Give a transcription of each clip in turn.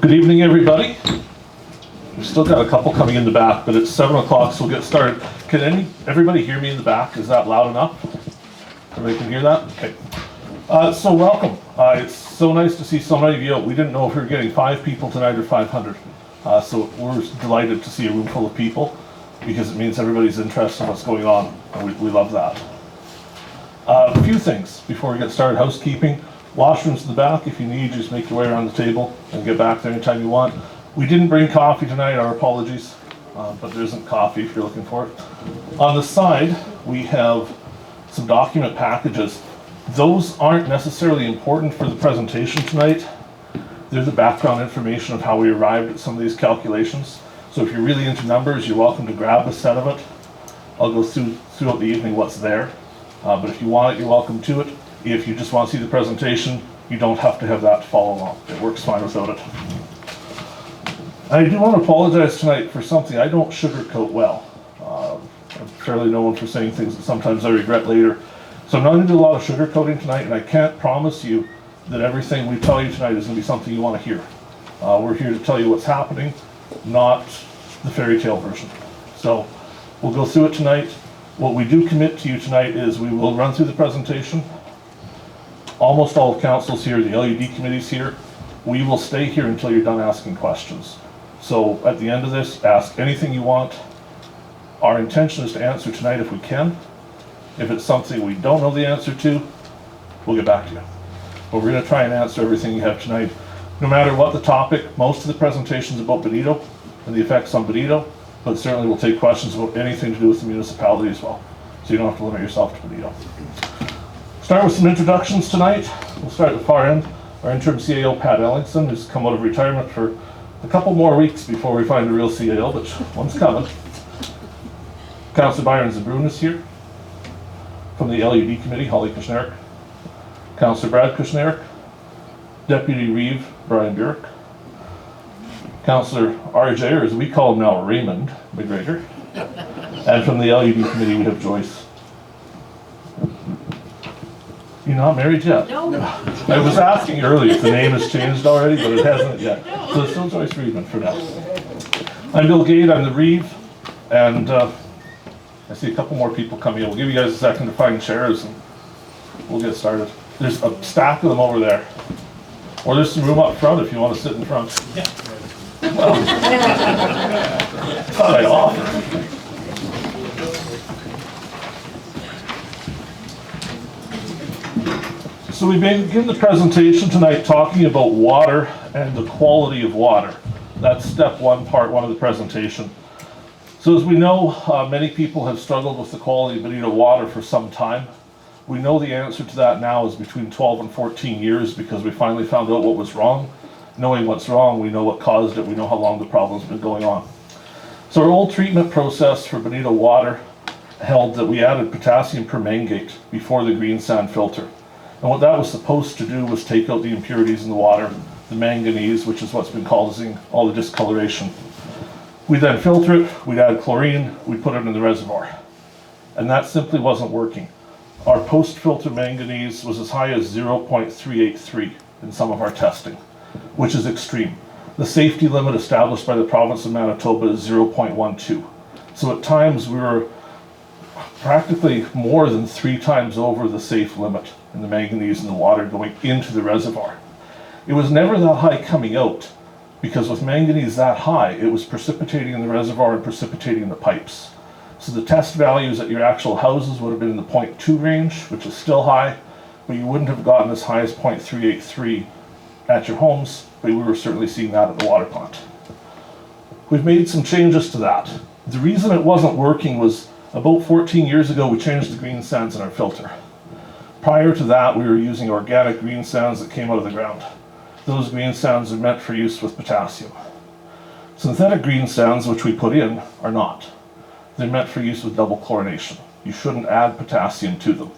Good evening, everybody. We've still got a couple coming in the back, but it's 7 o'clock, so we'll get started. Can everybody hear me in the back? Is that loud enough? Everybody can hear that? Okay. So welcome. It's so nice to see so many of you out. We didn't know if we were getting 5 people tonight or 500. So we're delighted to see a room full of people because it means everybody's interested in what's going on, and we love that. A few things before we get started. Housekeeping. Washrooms in the back. If you need, just make your way around the table and get back there anytime you want. We didn't bring coffee tonight, our apologies, but there isn't coffee if you're looking for it. On the side, we have some document packages. Those aren't necessarily important for the presentation tonight. They're the background information of how we arrived at some of these calculations. So if you're really into numbers, you're welcome to grab a set of it. I'll go throughout the evening what's there. But if you want it, you're welcome to it. If you just want to see the presentation, you don't have to have that to follow along. It works fine without it. I do want to apologize tonight for something I don't sugarcoat well. I'm fairly known for saying things that sometimes I regret later. So I'm not going to do a lot of sugarcoating tonight, and I can't promise you that everything we tell you tonight is going to be something you want to hear. We're here to tell you what's happening, not the fairy tale version. So we'll go through it tonight. What we do commit to you tonight is we will run through the presentation. Almost all of council's here, the LUD committee's here. We will stay here until you're done asking questions. So at the end of this, ask anything you want. Our intention is to answer tonight if we can. If it's something we don't know the answer to, we'll get back to you. But we're going to try and answer everything you have tonight. No matter what the topic, most of the presentation's about Benito and the effects on Benito, but certainly we'll take questions about anything to do with the municipality as well. So you don't have to limit yourself to Benito. Start with some introductions tonight. We'll start at the far end. Our interim CAO, Pat Ellingson, who's come out of retirement for a couple more weeks before we find a real CAO, but one's coming. Councillor Byron Zbirun is here. From the LUD committee, Kushniryk. Councillor Brad Kushniryk. Deputy Reeve, Brian Burick. Councillor RJ, or as we call him now, Raymond McGregor. And from the LUD committee, we have Joyce. You're not married yet? No. I was asking earlier if the name has changed already, but it hasn't yet. So it's still Joyce Readman for now. I'm Bill Gade, I'm the Reeve, and I see a couple more people coming in. We'll give you guys a second to find chairs and we'll get started. There's a stack of them over there. Or there's some room up front if you want to sit in front. Yeah. Well, thought I'd offer. So we begin the presentation tonight talking about water and the quality of water. That's step one, part one of the presentation. So as we know, many people have struggled with the quality of Benito water for some time. We know the answer to that now is between 12 and 14 years because we finally found out what was wrong. Knowing what's wrong, we know what caused it, we know how long the problem's been going on. So our old treatment process for Benito water held that we added potassium permanganate before the green sand filter. And what that was supposed to do was take out the impurities in the water, the manganese, which is what's been causing all the discoloration. We then filter it, we'd add chlorine, we'd put it in the reservoir. And that simply wasn't working. Our post-filter manganese was as high as 0.383 in some of our testing, which is extreme. The safety limit established by the province of Manitoba is 0.12. So at times we were practically more than 3 times over the safe limit in the manganese in the water going into the reservoir. It was never that high coming out because with manganese that high, it was precipitating in the reservoir and precipitating in the pipes. So the test values at your actual houses would have been in the 0.2 range, which is still high, but you wouldn't have gotten as high as 0.383 at your homes, but we were certainly seeing that at the water plant. We've made some changes to that. The reason it wasn't working was about 14 years ago, we changed the green sands in our filter. Prior to that, we were using organic green sands that came out of the ground. Those green sands are meant for use with potassium. Synthetic green sands, which we put in, are not. They're meant for use with double chlorination. You shouldn't add potassium to them.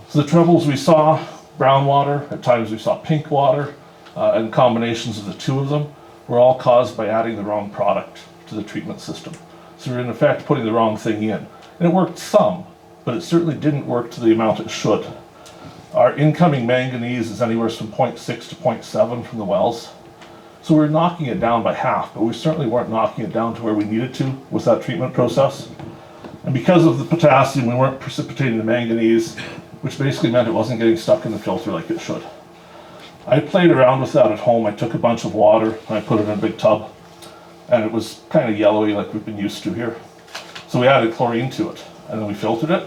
So the troubles we saw, brown water, at times we saw pink water, and combinations of the two of them, were all caused by adding the wrong product to the treatment system. So we're in effect putting the wrong thing in. And it worked some, but it certainly didn't work to the amount it should. Our incoming manganese is anywhere from 0.6 to 0.7 from the wells. So we were knocking it down by half, but we certainly weren't knocking it down to where we needed to with that treatment process. And because of the potassium, we weren't precipitating the manganese, which basically meant it wasn't getting stuck in the filter like it should. I played around with that at home. I took a bunch of water and I put it in a big tub, and it was kind of yellowy like we've been used to here. So we added chlorine to it, and then we filtered it.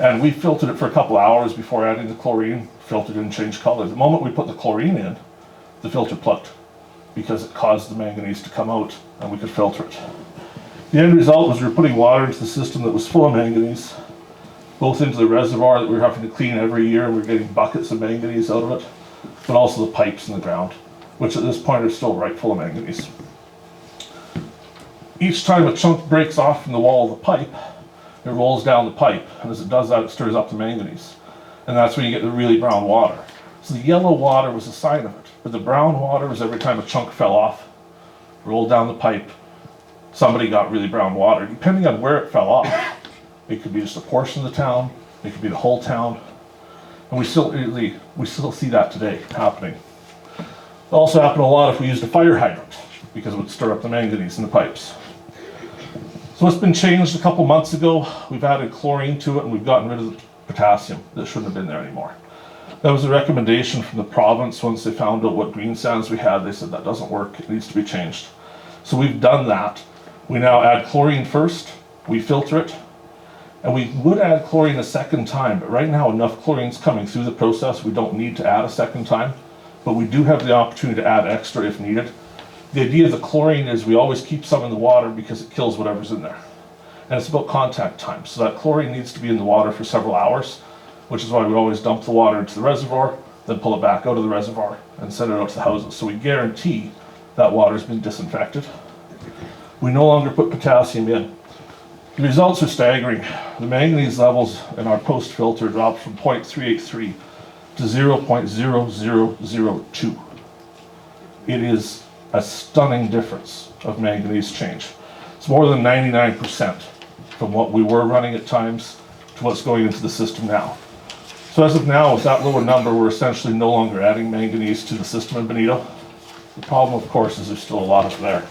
And we filtered it for a couple hours before adding the chlorine, filtered it and changed color. The moment we put the chlorine in, the filter plugged, because it caused the manganese to come out and we could filter it. The end result was we were putting water into the system that was full of manganese, both into the reservoir that we were having to clean every year, and we were getting buckets of manganese out of it, but also the pipes in the ground, which at this point are still right full of manganese. Each time a chunk breaks off from the wall of the pipe, it rolls down the pipe, and as it does that, it stirs up the manganese. And that's when you get the really brown water. So the yellow water was a sign of it, but the brown water was every time a chunk fell off, rolled down the pipe, somebody got really brown water. Depending on where it fell off, it could be just a portion of the town, it could be the whole town, and we still see that today happening. It also happened a lot if we used a fire hydrant, because it would stir up the manganese in the pipes. So it's been changed a couple months ago. We've added chlorine to it, and we've gotten rid of the potassium that shouldn't have been there anymore. That was a recommendation from the province. Once they found out what green sands we had, they said that doesn't work, it needs to be changed. So we've done that. We now add chlorine first, we filter it, and we would add chlorine a second time, but right now enough chlorine's coming through the process, we don't need to add a second time, but we do have the opportunity to add extra if needed. The idea of the chlorine is we always keep some in the water because it kills whatever's in there. And it's about contact time. So that chlorine needs to be in the water for several hours, which is why we always dump the water into the reservoir, then pull it back out of the reservoir and send it out to the houses. So we guarantee that water's been disinfected. We no longer put potassium in. The results are staggering. The manganese levels in our post filter dropped from 0.383 to 0.0002. It is a stunning difference of manganese change. It's more than 99% from what we were running at times to what's going into the system now. So as of now, with that lower number, we're essentially no longer adding manganese to the system in Benito. The problem, of course, is there's still a lot of it there.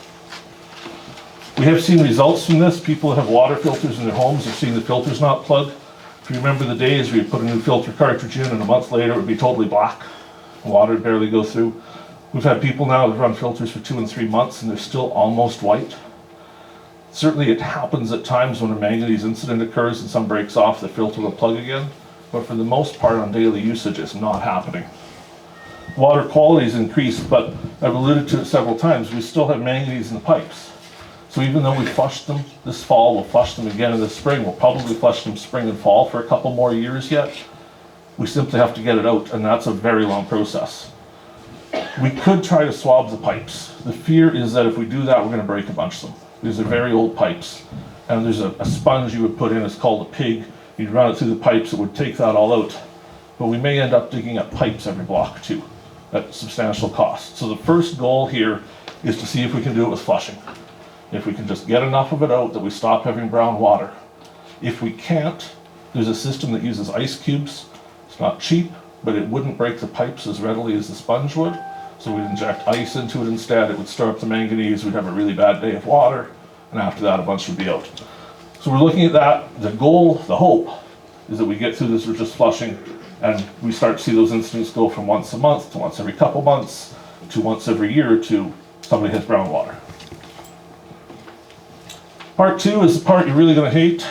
We have seen results from this. People that have water filters in their homes have seen the filters not plug. If you remember the days where you put a new filter cartridge in and a month later it would be totally black, water would barely go through. We've had people now that run filters for 2 and 3 months and they're still almost white. Certainly it happens at times when a manganese incident occurs and some breaks off, the filter will plug again, but for the most part on daily usage it's not happening. Water quality has increased, but I've alluded to it several times, we still have manganese in the pipes. So even though we flushed them this fall, we'll flush them again in the spring, we'll probably flush them spring and fall for a couple more years yet. We simply have to get it out, and that's a very long process. We could try to swab the pipes. The fear is that if we do that, we're going to break a bunch of them. These are very old pipes, and there's a sponge you would put in, it's called a pig. You'd run it through the pipes, it would take that all out. But we may end up digging up pipes every block too, at substantial cost. So the first goal here is to see if we can do it with flushing. If we can just get enough of it out that we stop having brown water. If we can't, there's a system that uses ice cubes. It's not cheap, but it wouldn't break the pipes as readily as the sponge would. So we'd inject ice into it instead, it would stir up the manganese, we'd have a really bad day of water, and after that a bunch would be out. So we're looking at that. The goal, the hope, is that we get through this with just flushing, and we start to see those incidents go from once a month to once every couple months to once every year to somebody has brown water. Part 2 is the part you're really going to hate.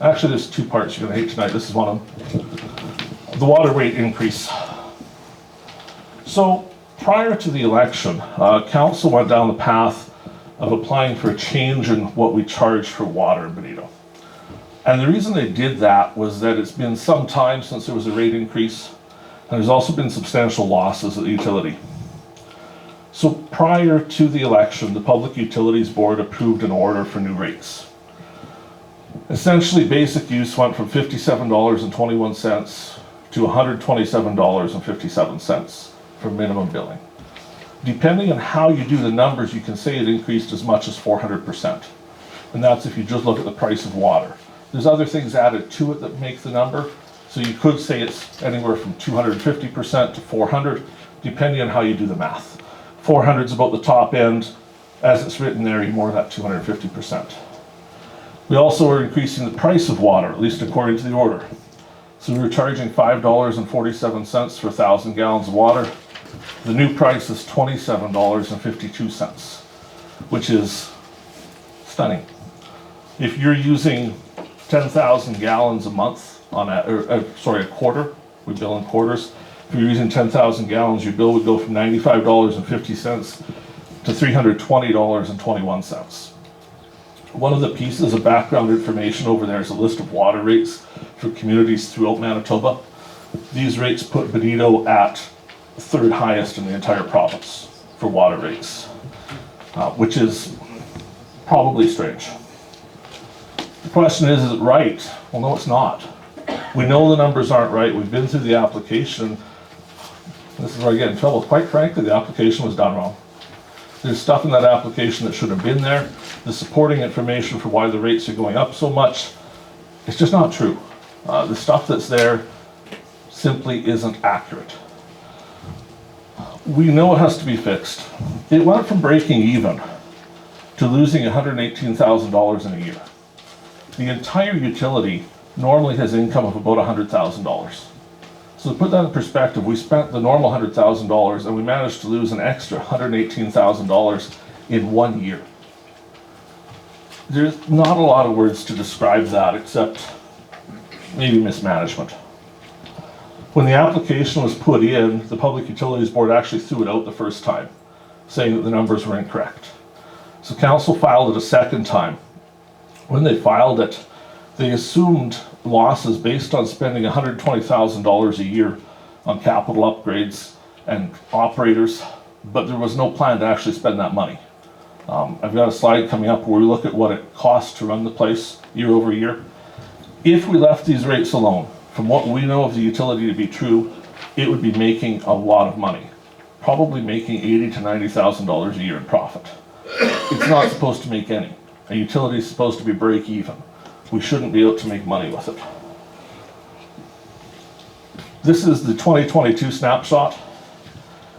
Actually, there's 2 parts you're going to hate tonight. This is one of them. The water rate increase. So prior to the election, council went down the path of applying for a change in what we charge for water in Benito. And the reason they did that was that it's been some time since there was a rate increase, and there's also been substantial losses at the utility. So prior to the election, the Public Utilities Board approved an order for new rates. Essentially, basic use went from $57.21 to $127.57 for minimum billing. Depending on how you do the numbers, you can say it increased as much as 400%. And that's if you just look at the price of water. There's other things added to it that make the number. So you could say it's anywhere from 250% to 400, depending on how you do the math. 400 is about the top end. As it's written there, you're more at 250%. We also are increasing the price of water, at least according to the order. So we were charging $5.47 for 1,000 gallons of water. The new price is $27.52, which is stunning. If you're using 10,000 gallons a month on a quarter, we bill in quarters. If you're using 10,000 gallons, your bill would go from $95.50 to $320.21. One of the pieces of background information over there is a list of water rates for communities throughout Manitoba. These rates put Benito at third highest in the entire province for water rates, which is probably strange. The question is it right? Well, no, it's not. We know the numbers aren't right. We've been through the application. This is where I get in trouble. Quite frankly, the application was done wrong. There's stuff in that application that should have been there. The supporting information for why the rates are going up so much, it's just not true. The stuff that's there simply isn't accurate. We know it has to be fixed. It went from breaking even to losing $118,000 in a year. The entire utility normally has income of about $100,000. So to put that in perspective, we spent the normal $100,000 and we managed to lose an extra $118,000 in 1 year. There's not a lot of words to describe that except maybe mismanagement. When the application was put in, the Public Utilities Board actually threw it out the first time, saying that the numbers were incorrect. So Council filed it a second time. When they filed it, they assumed losses based on spending $120,000 a year on capital upgrades and operators, but there was no plan to actually spend that money. I've got a slide coming up where we look at what it costs to run the place year over year. If we left these rates alone, from what we know of the utility to be true, it would be making a lot of money, probably making $80,000 to $90,000 a year in profit. It's not supposed to make any. A utility is supposed to be break even. We shouldn't be able to make money with it. This is the 2022 snapshot.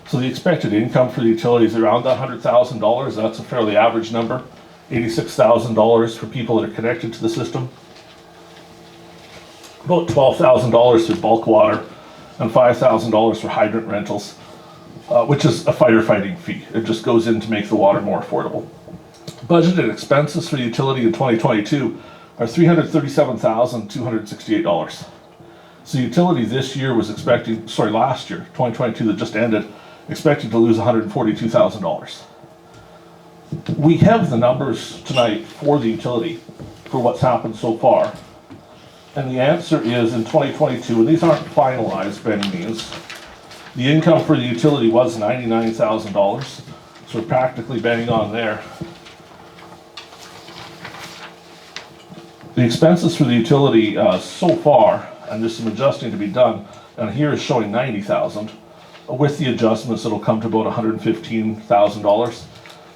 So the expected income for the utility is around that $100,000. That's a fairly average number. $86,000 for people that are connected to the system. About $12,000 for bulk water and $5,000 for hydrant rentals, which is a firefighting fee. It just goes in to make the water more affordable. Budgeted expenses for the utility in 2022 are $337,268. So the utility this year was expecting, last year, 2022 that just ended, expected to lose $142,000. We have the numbers tonight for the utility for what's happened so far. And the answer is in 2022, and these aren't finalized by any means, the income for the utility was $99,000. So we're practically bang on there. The expenses for the utility so far, and there's some adjusting to be done, and here is showing $90,000. With the adjustments, it'll come to about $115,000.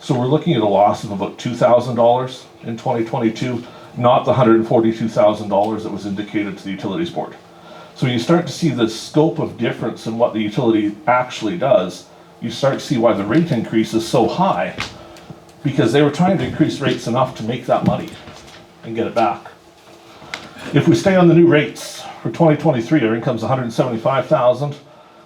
So we're looking at a loss of about $2,000 in 2022, not the $142,000 that was indicated to the Utilities Board. So when you start to see the scope of difference in what the utility actually does, you start to see why the rate increase is so high, because they were trying to increase rates enough to make that money and get it back. If we stay on the new rates for 2023, our income's $175,000.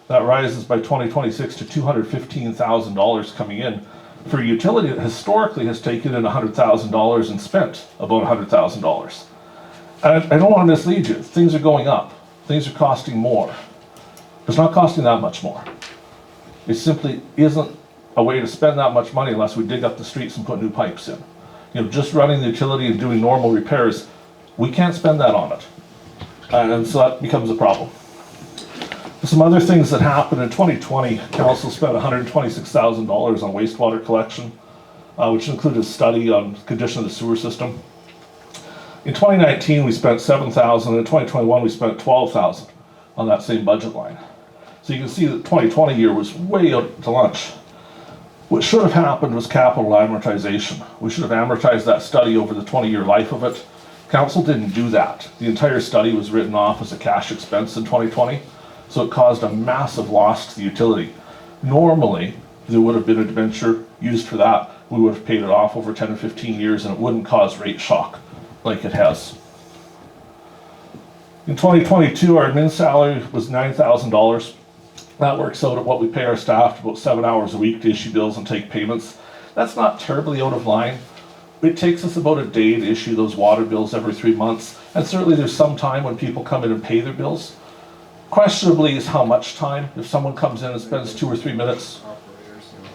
That rises by 2026 to $215,000 coming in for a utility that historically has taken in $100,000 and spent about $100,000. And I don't want to mislead you. Things are going up. Things are costing more. It's not costing that much more. It simply isn't a way to spend that much money unless we dig up the streets and put new pipes in. You know, just running the utility and doing normal repairs, we can't spend that on it. And so that becomes a problem. Some other things that happened in 2020, Council spent $126,000 on wastewater collection, which included a study on the condition of the sewer system. In 2019, we spent $7,000, and in 2021, we spent $12,000 on that same budget line. So you can see that 2020 year was way out to lunch. What should have happened was capital amortization. We should have amortized that study over the 20-year life of it. Council didn't do that. The entire study was written off as a cash expense in 2020, so it caused a massive loss to the utility. Normally, there would have been a debenture used for that. We would have paid it off over 10 or 15 years and it wouldn't cause rate shock like it has. In 2022, our admin salary was $9,000. That works out at what we pay our staff, about 7 hours a week to issue bills and take payments. That's not terribly out of line. It takes us about a day to issue those water bills every 3 months. And certainly there's some time when people come in and pay their bills. Questionably is how much time. If someone comes in and spends 2 or 3 minutes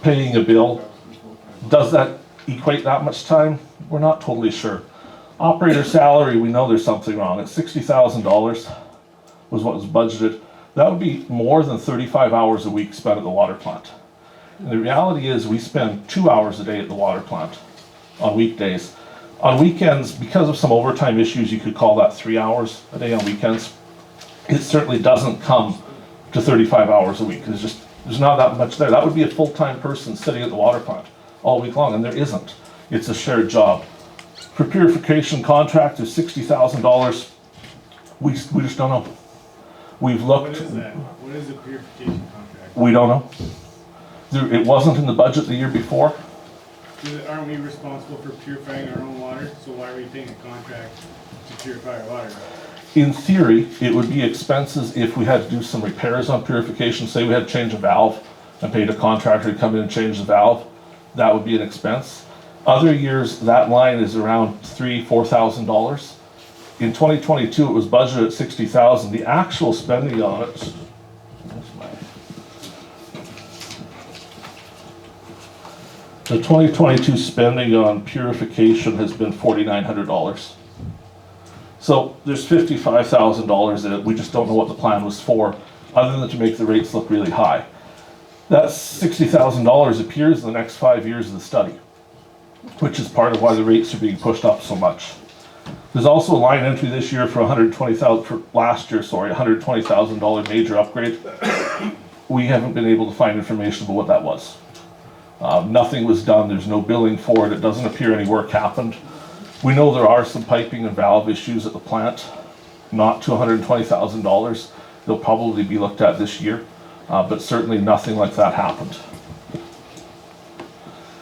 paying a bill, does that equate that much time? We're not totally sure. Operator salary, we know there's something wrong. It's $60,000 was what was budgeted. That would be more than 35 hours a week spent at the water plant. And the reality is we spend 2 hours a day at the water plant on weekdays. On weekends, because of some overtime issues, you could call that 3 hours a day on weekends. It certainly doesn't come to 35 hours a week. There's not that much there. That would be a full-time person sitting at the water plant all week long, and there isn't. It's a shared job. For purification contract is $60,000. We just don't know. We've looked. What is that? What is a purification contract? We don't know. It wasn't in the budget the year before. Aren't we responsible for purifying our own water? So why are we paying a contract to purify our water? In theory, it would be expenses if we had to do some repairs on purification. Say we had to change a valve and paid a contractor to come in and change the valve. That would be an expense. Other years, that line is around $3,000, $4,000. In 2022, it was budgeted at $60,000. The actual spending on it, the 2022 spending on purification has been $4,900. So there's $55,000 in it. We just don't know what the plan was for, other than to make the rates look really high. That $60,000 appears in the next 5 years of the study, which is part of why the rates are being pushed up so much. There's also a line entry this year for $120,000 major upgrade. We haven't been able to find information about what that was. Nothing was done. There's no billing for it. It doesn't appear any work happened. We know there are some piping and valve issues at the plant, not to $120,000. They'll probably be looked at this year, but certainly nothing like that happened.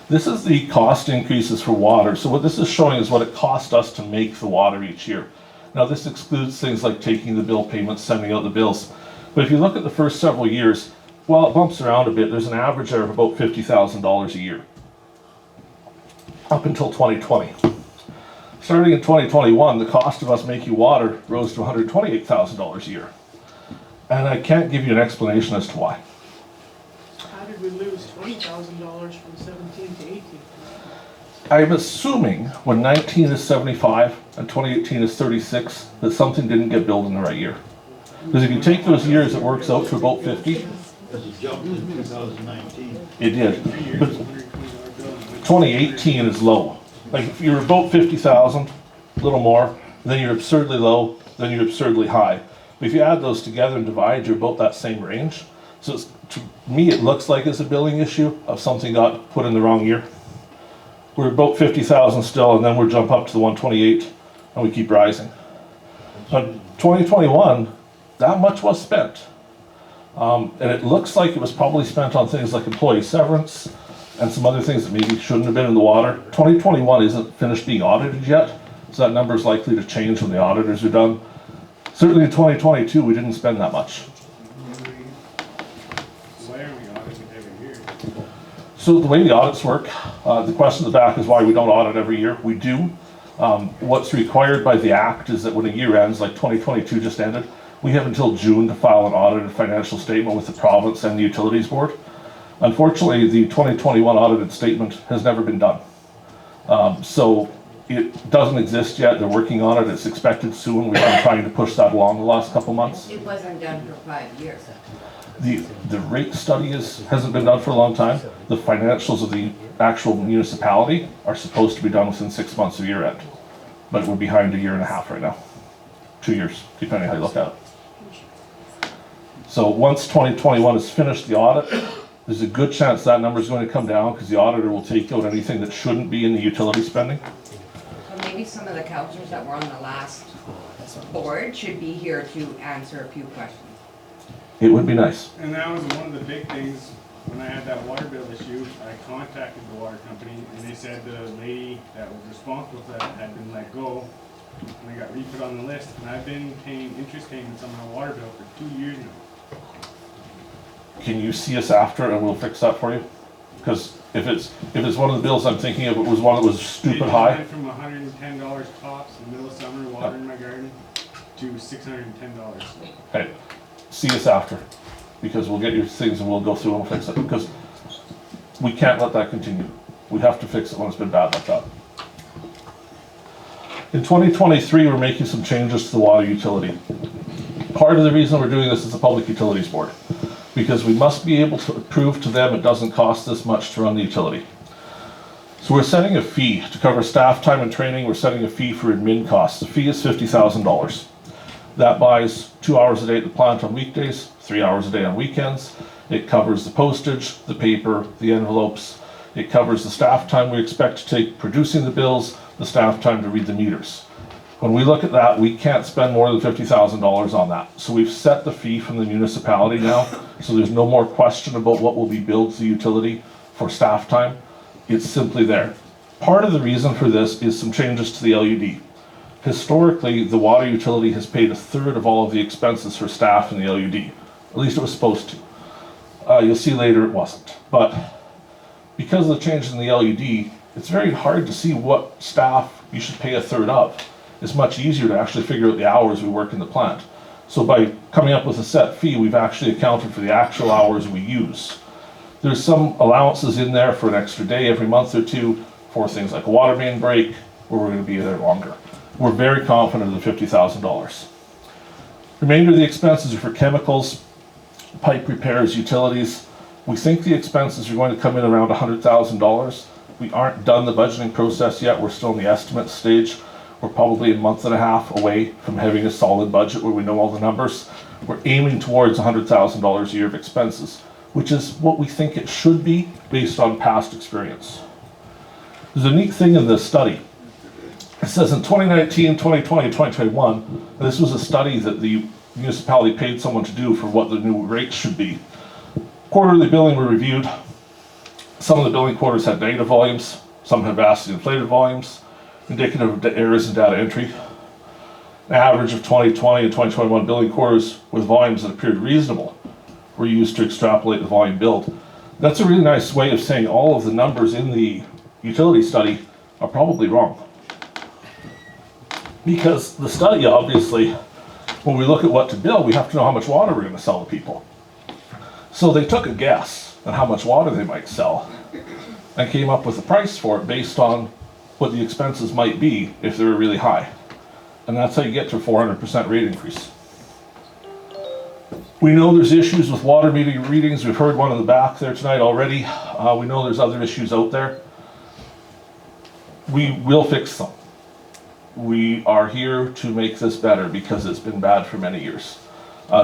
This is the cost increases for water. So what this is showing is what it cost us to make the water each year. Now this excludes things like taking the bill payments, sending out the bills. But if you look at the first several years, while it bumps around a bit, there's an average there of about $50,000 a year, up until 2020. Starting in 2021, the cost of us making water rose to $128,000 a year. And I can't give you an explanation as to why. How did we lose $20,000 from 17 to 18? I'm assuming when 19 is 75 and 2018 is 36, that something didn't get billed in the right year. Because if you take those years, it works out to about 50. Because it jumped in 2019. It did. But 2018 is low. Like if you're about 50,000, a little more, then you're absurdly low, then you're absurdly high. But if you add those together and divide, you're about that same range. So to me, it looks like it's a billing issue of something got put in the wrong year. We're about 50,000 still, and then we'll jump up to the 128, and we keep rising. But 2021, that much was spent. And it looks like it was probably spent on things like employee severance and some other things that maybe shouldn't have been in the water. 2021 isn't finished being audited yet, so that number is likely to change when the auditors are done. Certainly in 2022, we didn't spend that much. Why are we auditing every year? So the way the audits work, the question at the back is why we don't audit every year. We do. What's required by the Act is that when a year ends, like 2022 just ended, we have until June to file an audited financial statement with the province and the Utilities Board. Unfortunately, the 2021 audited statement has never been done. So it doesn't exist yet. They're working on it. It's expected soon. We've been trying to push that along the last couple months. It wasn't done for 5 years. The rate study hasn't been done for a long time. The financials of the actual municipality are supposed to be done within 6 months of year end. But we're behind a year and a half right now. 2 years, depending how you look at it. So once 2021 is finished, the audit, there's a good chance that number is going to come down because the auditor will take out anything that shouldn't be in the utility spending. So maybe some of the councillors that were on the last board should be here to answer a few questions. It would be nice. And that was one of the big things when I had that water bill issue, I contacted the water company, and they said the lady that was responsible for that had been let go, and I got re-put on the list, and I've been paying interest payments on my water bill for 2 years now. Can you see us after and we'll fix that for you? Because if it's one of the bills I'm thinking of, it was one that was stupid It high. went from $110 tops in the middle of summer watering my garden to $610. Okay, see us after, because we'll get your things and we'll go through and we'll fix it, because we can't let that continue. We have to fix it when it's been bad like that. In 2023, we're making some changes to the water utility. Part of the reason we're doing this is the Public Utilities Board, because we must be able to prove to them it doesn't cost this much to run the utility. So we're setting a fee to cover staff time and training. We're setting a fee for admin costs. The fee is $50,000. That buys 2 hours a day at the plant on weekdays, 3 hours a day on weekends. It covers the postage, the paper, the envelopes. It covers the staff time we expect to take producing the bills, the staff time to read the meters. When we look at that, we can't spend more than $50,000 on that. So we've set the fee from the municipality now, so there's no more question about what will be billed to the utility for staff time. It's simply there. Part of the reason for this is some changes to the LUD. Historically, the water utility has paid 1/3 of all of the expenses for staff in the LUD. At least it was supposed to. You'll see later it wasn't. But because of the change in the LUD, it's very hard to see what staff you should pay 1/3 of. It's much easier to actually figure out the hours we work in the plant. So by coming up with a set fee, we've actually accounted for the actual hours we use. There's some allowances in there for an extra day every month or two for things like a water main break, where we're going to be there longer. We're very confident of the $50,000. Remainder of the expenses are for chemicals, pipe repairs, utilities. We think the expenses are going to come in around $100,000. We aren't done the budgeting process yet. We're still in the estimate stage. We're probably a month and a half away from having a solid budget where we know all the numbers. We're aiming towards $100,000 a year of expenses, which is what we think it should be based on past experience. There's a neat thing in this study. It says in 2019, 2020, 2021, and this was a study that the municipality paid someone to do for what the new rates should be. Quarterly billing were reviewed. Some of the billing quarters had negative volumes, some had vastly inflated volumes, indicative of errors in data entry. An average of 2020 and 2021 billing quarters with volumes that appeared reasonable were used to extrapolate the volume billed. That's a really nice way of saying all of the numbers in the utility study are probably wrong. Because the study, obviously, when we look at what to bill, we have to know how much water we're going to sell to people. So they took a guess at how much water they might sell and came up with a price for it based on what the expenses might be if they were really high. And that's how you get to a 400% rate increase. We know there's issues with water meter readings. We've heard one in the back there tonight already. We know there's other issues out there. We will fix them. We are here to make this better because it's been bad for many years.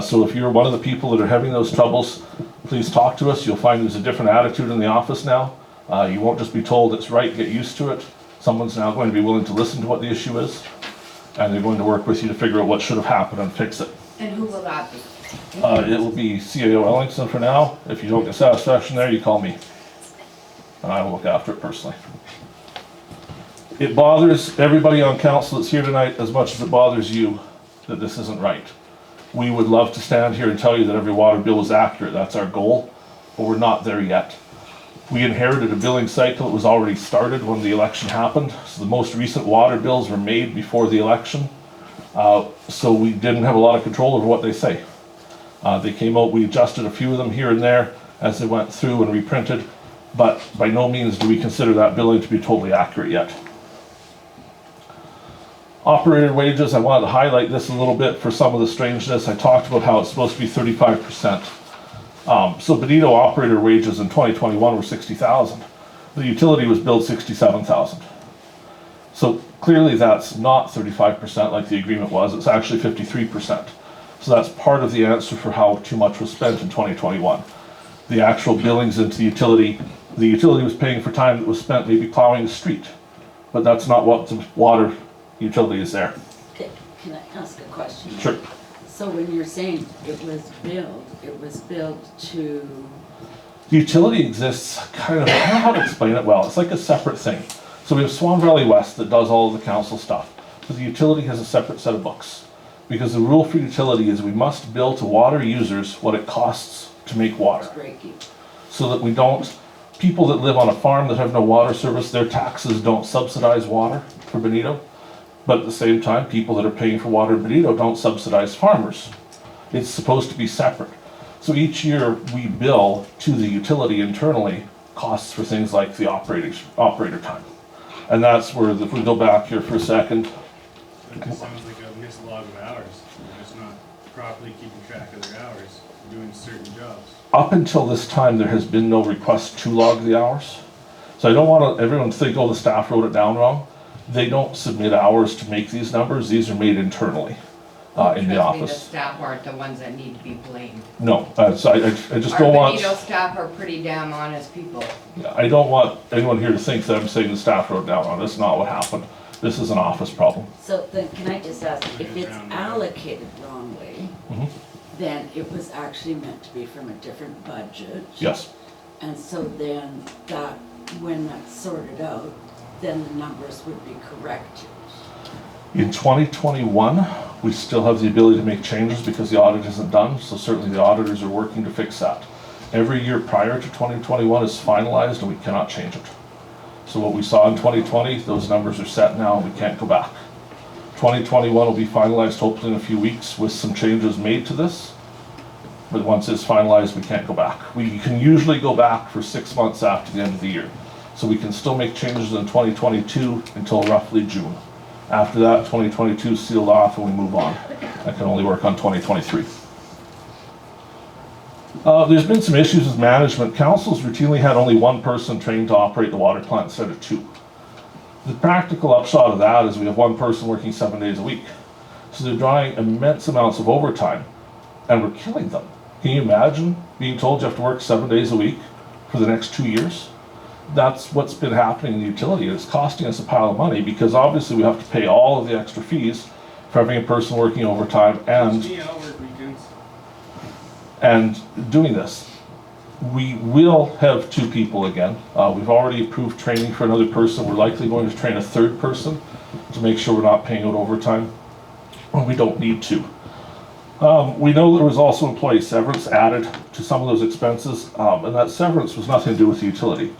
So if you're one of the people that are having those troubles, please talk to us. You'll find there's a different attitude in the office now. You won't just be told it's right, get used to it. Someone's now going to be willing to listen to what the issue is, and they're going to work with you to figure out what should have happened and fix it. And who will that be? It will be CAO Ellingson for now. If you don't get satisfaction there, you call me, and I will look after it personally. It bothers everybody on council that's here tonight as much as it bothers you that this isn't right. We would love to stand here and tell you that every water bill is accurate. That's our goal, but we're not there yet. We inherited a billing cycle that was already started when the election happened. So the most recent water bills were made before the election. So we didn't have a lot of control over what they say. They came out, we adjusted a few of them here and there as they went through and reprinted, but by no means do we consider that billing to be totally accurate yet. Operator wages, I wanted to highlight this a little bit for some of the strangeness. I talked about how it's supposed to be 35%. So Benito operator wages in 2021 were $60,000. The utility was billed $67,000. So clearly that's not 35% like the agreement was, it's actually 53%. So that's part of the answer for how too much was spent in 2021. The actual billings into the utility was paying for time that was spent maybe plowing the street, but that's not what the water utility is there. Okay, can I ask a question? Sure. So when you're saying it was billed to The utility exists kind of, I don't know how to explain it well, it's like a separate thing. So we have Swan Valley West that does all of the council stuff, but the utility has a separate set of books. Because the rule for utility is we must bill to water users what it costs to make water. Break you. So that we don't, people that live on a farm that have no water service, their taxes don't subsidize water for Benito. But at the same time, people that are paying for water in Benito don't subsidize farmers. It's supposed to be separate. So each year we bill to the utility internally costs for things like the operator time. And that's where, if we go back here for a second, It just sounds like a missed log of hours. They're just not properly keeping track of their hours, doing certain jobs. up until this time, there has been no request to log the hours. So I don't want everyone to think, oh, the staff wrote it down wrong. They don't submit hours to make these numbers. These are made internally in the Trust me, office. the staff aren't the ones that need to be blamed. No, so I just Our don't want, Benito staff are pretty damn honest people. I don't want anyone here to think that I'm saying the staff wrote down on it. That's not what happened. This is an office problem. So then, can I just ask, if it's allocated wrongly, Mhm. then it was actually meant to be from a different budget? Yes. And so then that, when that's sorted out, then the numbers would be corrected? In 2021, we still have the ability to make changes because the audit isn't done, so certainly the auditors are working to fix that. Every year prior to 2021 is finalized and we cannot change it. So what we saw in 2020, those numbers are set now and we can't go back. 2021 will be finalized hopefully in a few weeks with some changes made to this. But once it's finalized, we can't go back. We can usually go back for 6 months after the end of the year. So we can still make changes in 2022 until roughly June. After that, 2022 is sealed off and we move on. I can only work on 2023. There's been some issues with management. Councils routinely had only one person trained to operate the water plant instead of two. The practical upshot of that is we have one person working 7 days a week. So they're drawing immense amounts of overtime and we're killing them. Can you imagine being told you have to work 7 days a week for the next 2 years? That's what's been happening in the utility. It's costing us a pile of money because obviously we have to pay all of the extra fees for having a person working overtime and Me, I'll work weekends. doing this. We will have two people again. We've already approved training for another person. We're likely going to train a third person to make sure we're not paying out overtime when we don't need to. We know there was also employee severance added to some of those expenses, and that severance was nothing to do with the utility.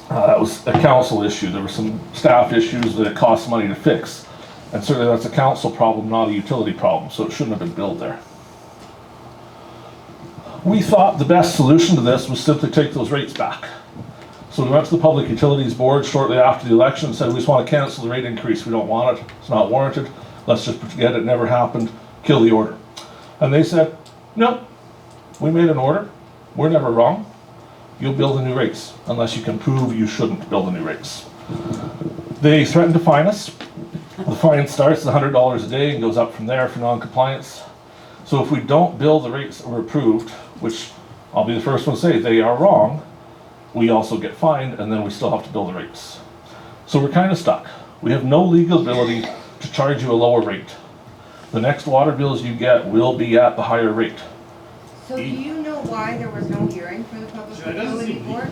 That was a council issue. There were some staff issues that it costs money to fix. And certainly that's a council problem, not a utility problem, so it shouldn't have been billed there. We thought the best solution to this was simply take those rates back. So we went to the Public Utilities Board shortly after the election and said, we just want to cancel the rate increase. We don't want it. It's not warranted. Let's just forget it never happened. Kill the order. And they said, no, we made an order. We're never wrong. You'll build the new rates unless you can prove you shouldn't build the new rates. They threatened to fine us. The fine starts at $100 a day and goes up from there for non-compliance. So if we don't bill the rates that were approved, which I'll be the first one to say they are wrong, we also get fined and then we still have to bill the rates. So we're kind of stuck. We have no legal ability to charge you a lower rate. The next water bills you get will be at the higher rate. So do you know why there was no hearing for the Public Yeah, it doesn't Utility seem- Board?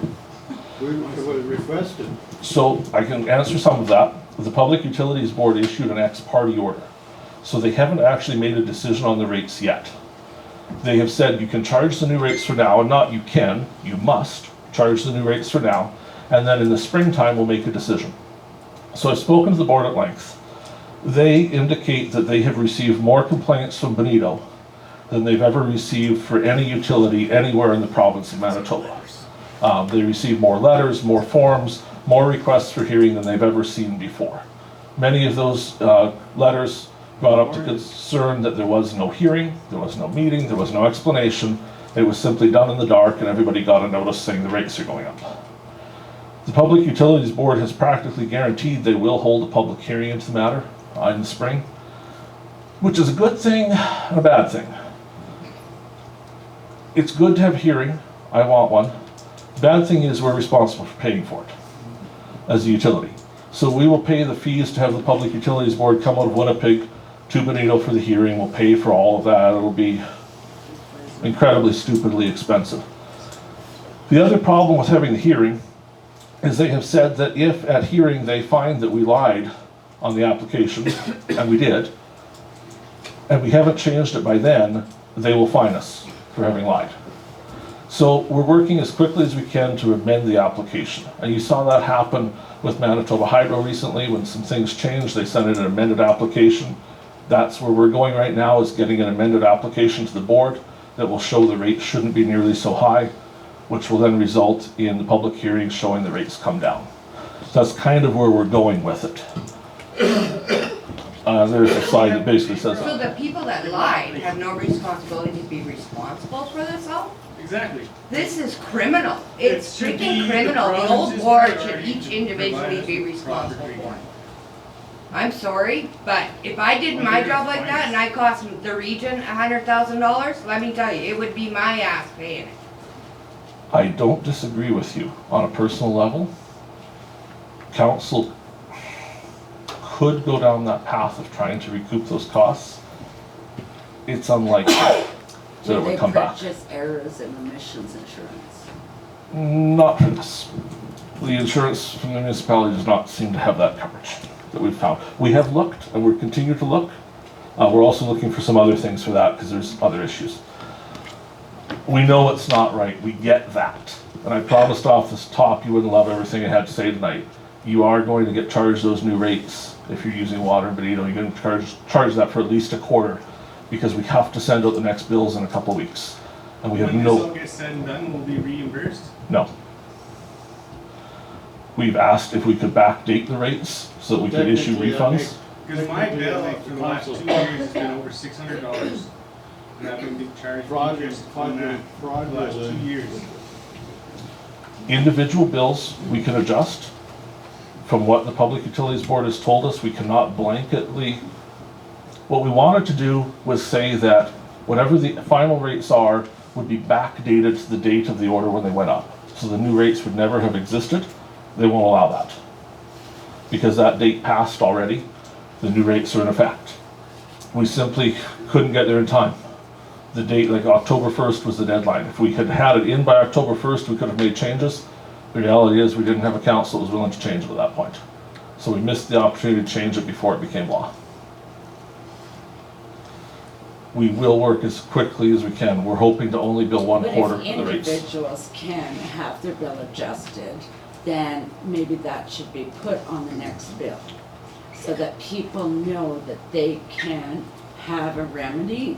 We were requested. So I can answer some of that. The Public Utilities Board issued an ex-parte order. So they haven't actually made a decision on the rates yet. They have said you can charge the new rates for now, and not you can, you must charge the new rates for now, and then in the springtime we'll make a decision. So I've spoken to the board at length. They indicate that they have received more complaints from Benito than they've ever received for any utility anywhere in the province of Manitoba. They receive more letters, more forms, more requests for hearing than they've ever seen before. Many of those letters brought up the concern that there was no hearing, there was no meeting, there was no explanation. It was simply done in the dark and everybody got a notice saying the rates are going up. The Public Utilities Board has practically guaranteed they will hold a public hearing into the matter in the spring, which is a good thing and a bad thing. It's good to have a hearing. I want one. The bad thing is we're responsible for paying for it as a utility. So we will pay the fees to have the Public Utilities Board come out of Winnipeg to Benito for the hearing. We'll pay for all of that. It'll be incredibly stupidly expensive. The other problem with having the hearing is they have said that if at hearing they find that we lied on the application, and we did, and we haven't changed it by then, they will fine us for having lied. So we're working as quickly as we can to amend the application. And you saw that happen with Manitoba Hydro recently. When some things changed, they sent in an amended application. That's where we're going right now, is getting an amended application to the board that will show the rates shouldn't be nearly so high, which will then result in the public hearing showing the rates come down. So that's kind of where we're going with it. There's a slide that basically says So that. the people that lied have no responsibility to be responsible for this all? Exactly. This is criminal. It's It should be freaking the criminal. The old province's board should priority each to individually provide be us responsible proper for it. I'm sorry, but if I did my job like that and I cost the region $100,000, let me tell you, it would be my ass paying it. I don't disagree with you on a personal level. Council could go down that path of trying to recoup those costs. It's unlikely that it Will would they come back. purchase errors and emissions insurance? Not for this. The insurance from the municipality does not seem to have that coverage that we've found. We have looked, and we're continuing to look. We're also looking for some other things for that, because there's other issues. We know it's not right, we get that. And I promised off this top you wouldn't love everything I had to say tonight. You are going to get charged those new rates if you're using water in Benito. You're going to charge that for at least a quarter, because we have to send out the next bills in a couple of weeks. And we have When this all no, gets said and done, we'll be reimbursed. no. We've asked if we could backdate the rates so that we could issue Technically, that refunds. makes- Because my Technically, bill that makes for the the last 2 council- years has been over $600. And I've been charged interest on that for the last 2 years. Individual bills, we can adjust. From what the Public Utilities Board has told us, we cannot blanketly. What we wanted to do was say that whatever the final rates are would be backdated to the date of the order when they went up. So the new rates would never have existed. They won't allow that. Because that date passed already, the new rates are in effect. We simply couldn't get there in time. The date, like October 1st was the deadline. If we had had it in by October 1st, we could have made changes. The reality is we didn't have a council that was willing to change it at that point. So we missed the opportunity to change it before it became law. We will work as quickly as we can. We're hoping to only bill one quarter But of if the rates. individuals can have their bill adjusted, then maybe that should be put on the next bill. So that people know that they can have a remedy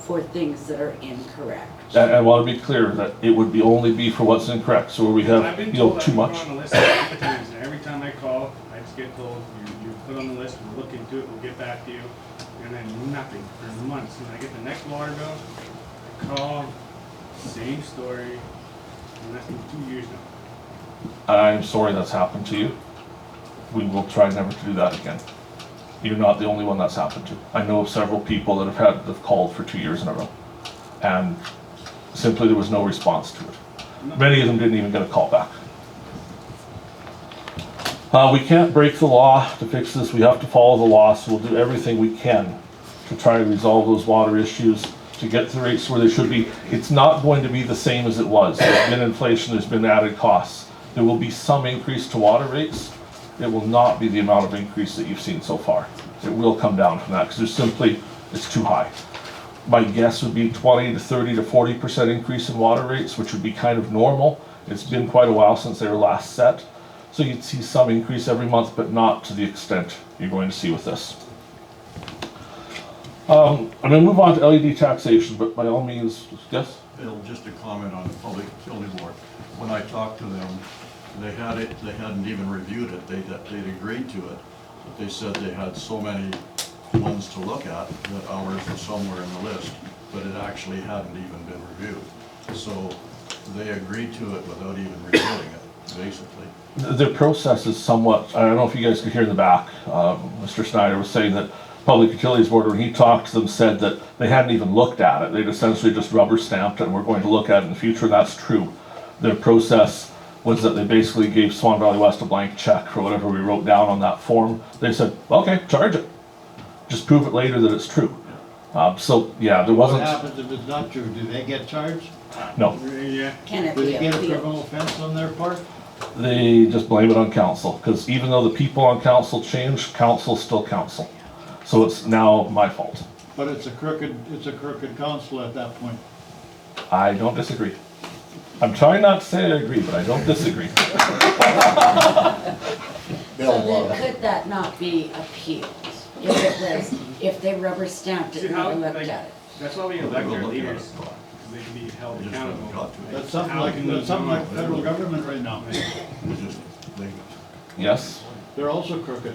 for things that are incorrect. And I want to be clear that it would be only be for what's incorrect. So where we I've have, been you know, told too I've much. been on the list a couple times, and every time I call, I just get told, you're put on the list, we'll look into it, we'll get back to you. And then nothing for months. And I get the next water bill, I call, same story, and that's been 2 years now. I'm sorry that's happened to you. We will try never to do that again. You're not the only one that's happened to. I know of several people that have called for 2 years in a row. And simply there was no response to it. Many of them didn't even get a call back. We can't break the law to fix this. We have to follow the law, so we'll do everything we can to try to resolve those water issues, to get the rates where they should be. It's not going to be the same as it was. There's been inflation, there's been added costs. There will be some increase to water rates. It will not be the amount of increase that you've seen so far. It will come down from that, because there's simply, it's too high. My guess would be 20 to 30 to 40% increase in water rates, which would be kind of normal. It's been quite a while since they were last set. So you'd see some increase every month, but not to the extent you're going to see with this. I'm going to move on to LED taxation, but by all means, yes? Bill, just a comment on the Public Utility Board. When I talked to them, they hadn't even reviewed it. They'd agreed to it, but they said they had so many ones to look at that ours was somewhere in the list, but it actually hadn't even been reviewed. So they agreed to it without even reviewing it, basically. The process is somewhat, I don't know if you guys could hear in the back, Mr. Snyder was saying that Public Utilities Board, when he talked to them, said that they hadn't even looked at it. They'd essentially just rubber stamped it and we're going to look at it in the future, and that's true. Their process was that they basically gave Swan Valley West a blank check for whatever we wrote down on that form. They said, okay, charge it. Just prove it later that it's true. So, yeah, there What wasn't, happens if it's not true? Do they get charged? no, Yeah, Can it Do be they get a appealed? criminal offense on their part? they just blame it on council, because even though the people on council changed, council's still council. So it's now my fault. But it's a crooked council at that point. I don't disagree. I'm trying not to say I agree, but I don't disagree. So then could that not be appealed? If it was, if they rubber stamped it See and how, never looked like, at it? that's why we Well, elect we'll our look at it. leaders, because they can be held They just haven't accountable. got to it. That's something How like, can we that's something know? like federal government right now. It's just, they, Yes, They're also crooked.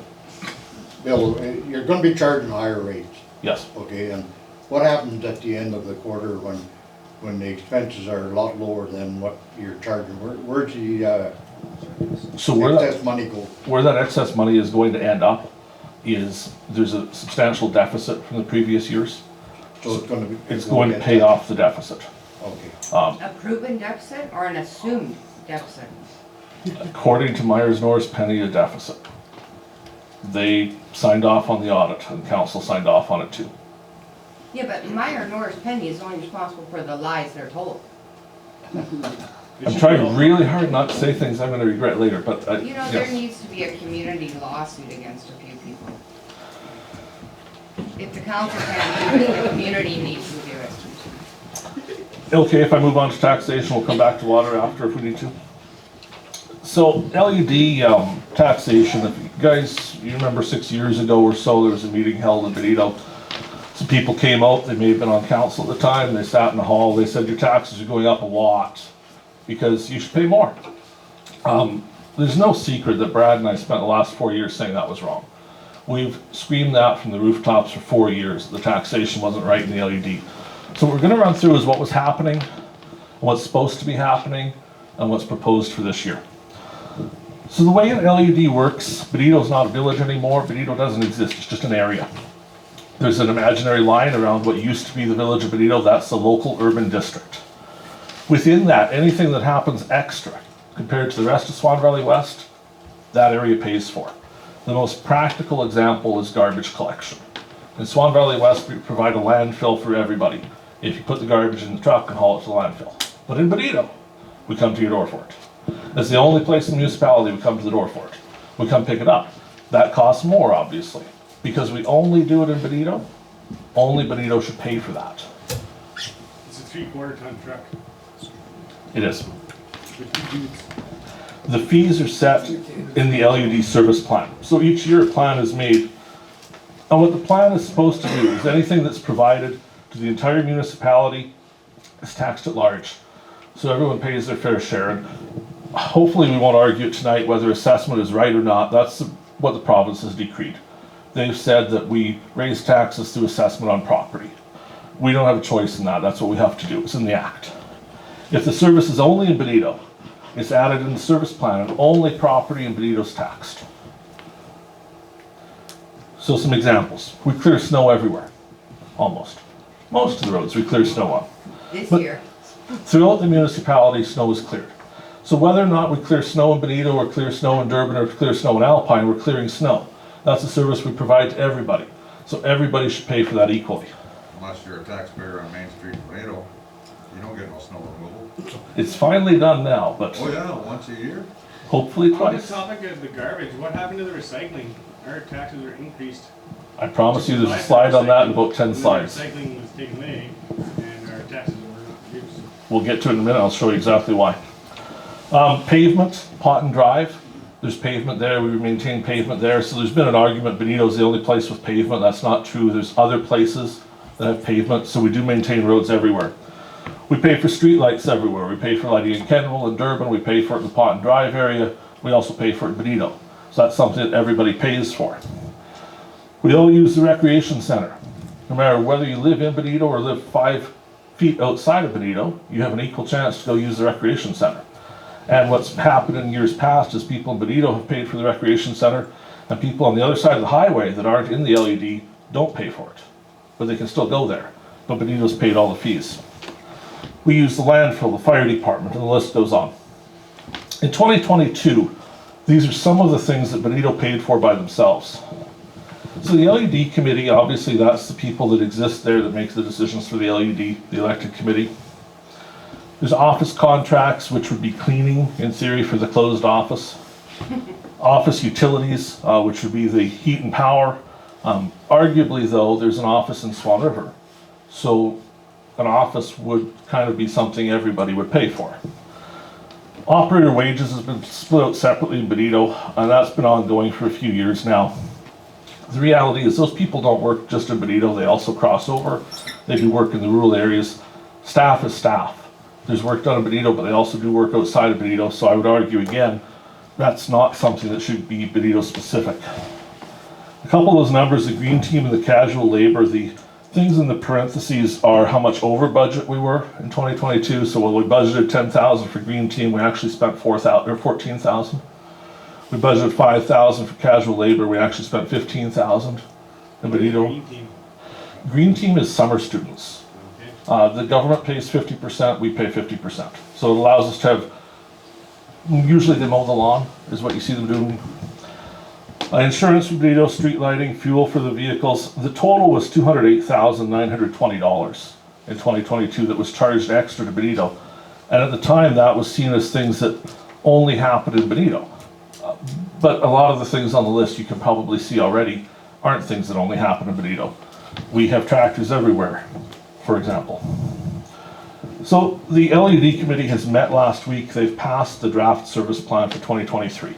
Bill, you're gonna be charging higher rates, yes. okay, and what happens at the end of the quarter when the expenses are a lot lower than what you're charging? Where's the, So where that, excess money go? where that excess money is going to end up is there's a substantial deficit from the previous years. So it's gonna be. It's going to pay off the deficit. Okay, A proven deficit or an assumed deficit? According to Myers-Norris Penny, a deficit. They signed off on the audit and council signed off on it too. Yeah, but Meyer Norris Penny is only responsible for the lies they're told. I'm trying really hard not to say things I'm gonna regret later, but You know, there yes. needs to be a community lawsuit against a few people. If the council can't do it, the community needs to do it. Okay, if I move on to taxation, we'll come back to water after if we need to. So LED taxation, if you guys, you remember 6 years ago or so, there was a meeting held in Benito. Some people came out, they may have been on council at the time, they sat in the hall, they said your taxes are going up a lot because you should pay more. There's no secret that Brad and I spent the last 4 years saying that was wrong. We've screamed that from the rooftops for 4 years, the taxation wasn't right in the LED. So what we're gonna run through is what was happening, what's supposed to be happening, and what's proposed for this year. So the way an LED works, Benito's not a village anymore, Benito doesn't exist, it's just an area. There's an imaginary line around what used to be the village of Benito, that's the local urban district. Within that, anything that happens extra compared to the rest of Swan Valley West, that area pays for. The most practical example is garbage collection. In Swan Valley West, we provide a landfill for everybody. If you put the garbage in the truck and haul it to the landfill. But in Benito, we come to your door for it. It's the only place in the municipality we come to the door for it. We come pick it up. That costs more, obviously. Because we only do it in Benito, only Benito should pay for that. It's a 3/4 ton truck. It is. with 2 dudes. The fees are set in the LED service plan. So each year a plan is made. And what the plan is supposed to do is anything that's provided to the entire municipality is taxed at large. So everyone pays their fair share. And hopefully we won't argue it tonight whether assessment is right or not. That's what the province has decreed. They've said that we raise taxes through assessment on property. We don't have a choice in that. That's what we have to do. It's in the act. If the service is only in Benito, it's added in the service plan and only property in Benito is taxed. So some examples. We clear snow everywhere. Almost. Most of the roads we clear snow on. This But- year. Throughout the municipality, snow is cleared. So whether or not we clear snow in Benito or clear snow in Durban or clear snow in Alpine, we're clearing snow. That's a service we provide to everybody. So everybody should pay for that equally. Unless you're a taxpayer on Main Street, Benito, you don't get no snow removal. It's finally done now, but Oh yeah, once a year? hopefully On the twice. topic of the garbage, what happened to the recycling? Our taxes are increased. I promise you there's a slide on that in about 10 slides. Recycling was taken away and our taxes were reduced. We'll get to it in a minute, I'll show you exactly why. Pavement, Pot and Drive, there's pavement there, we maintain pavement there, so there's been an argument Benito's the only place with pavement, that's not true, there's other places that have pavement, so we do maintain roads everywhere. We pay for streetlights everywhere, we pay for lighting in Kenmore and Durban, we pay for it in the Pot and Drive area, we also pay for it in Benito, so that's something that everybody pays for. We all use the recreation center. No matter whether you live in Benito or live 5 feet outside of Benito, you have an equal chance to go use the recreation center. And what's happened in years past is people in Benito have paid for the recreation center, and people on the other side of the highway that aren't in the LED don't pay for it. But they can still go there. But Benito's paid all the fees. We use the landfill, the fire department, and the list goes on. In 2022, these are some of the things that Benito paid for by themselves. So the LED committee, obviously that's the people that exist there that make the decisions for the LED, the elected committee. There's office contracts, which would be cleaning in theory for the closed office. Office utilities, which would be the heat and power. Arguably though, there's an office in Swan River. So an office would kind of be something everybody would pay for. Operator wages has been split out separately in Benito, and that's been ongoing for a few years now. The reality is those people don't work just in Benito, they also cross over. They do work in the rural areas. Staff is staff. There's work done in Benito, but they also do work outside of Benito, so I would argue again, that's not something that should be Benito specific. A couple of those numbers, the green team and the casual labor, the things in the parentheses are how much over budget we were in 2022. So when we budgeted 10,000 for green team, we actually spent 14,000. We budgeted 5,000 for casual labor, we actually spent 15,000 in Benito. Green team. Green team is summer students. Okay. The government pays 50%, we pay 50%. So it allows us to have, usually they mow the lawn, is what you see them doing. Insurance for Benito, street lighting, fuel for the vehicles. The total was $208,920 in 2022 that was charged extra to Benito. And at the time, that was seen as things that only happened in Benito. But a lot of the things on the list you can probably see already aren't things that only happen in Benito. We have tractors everywhere, for example. So the LED committee has met last week. They've passed the draft service plan for 2023.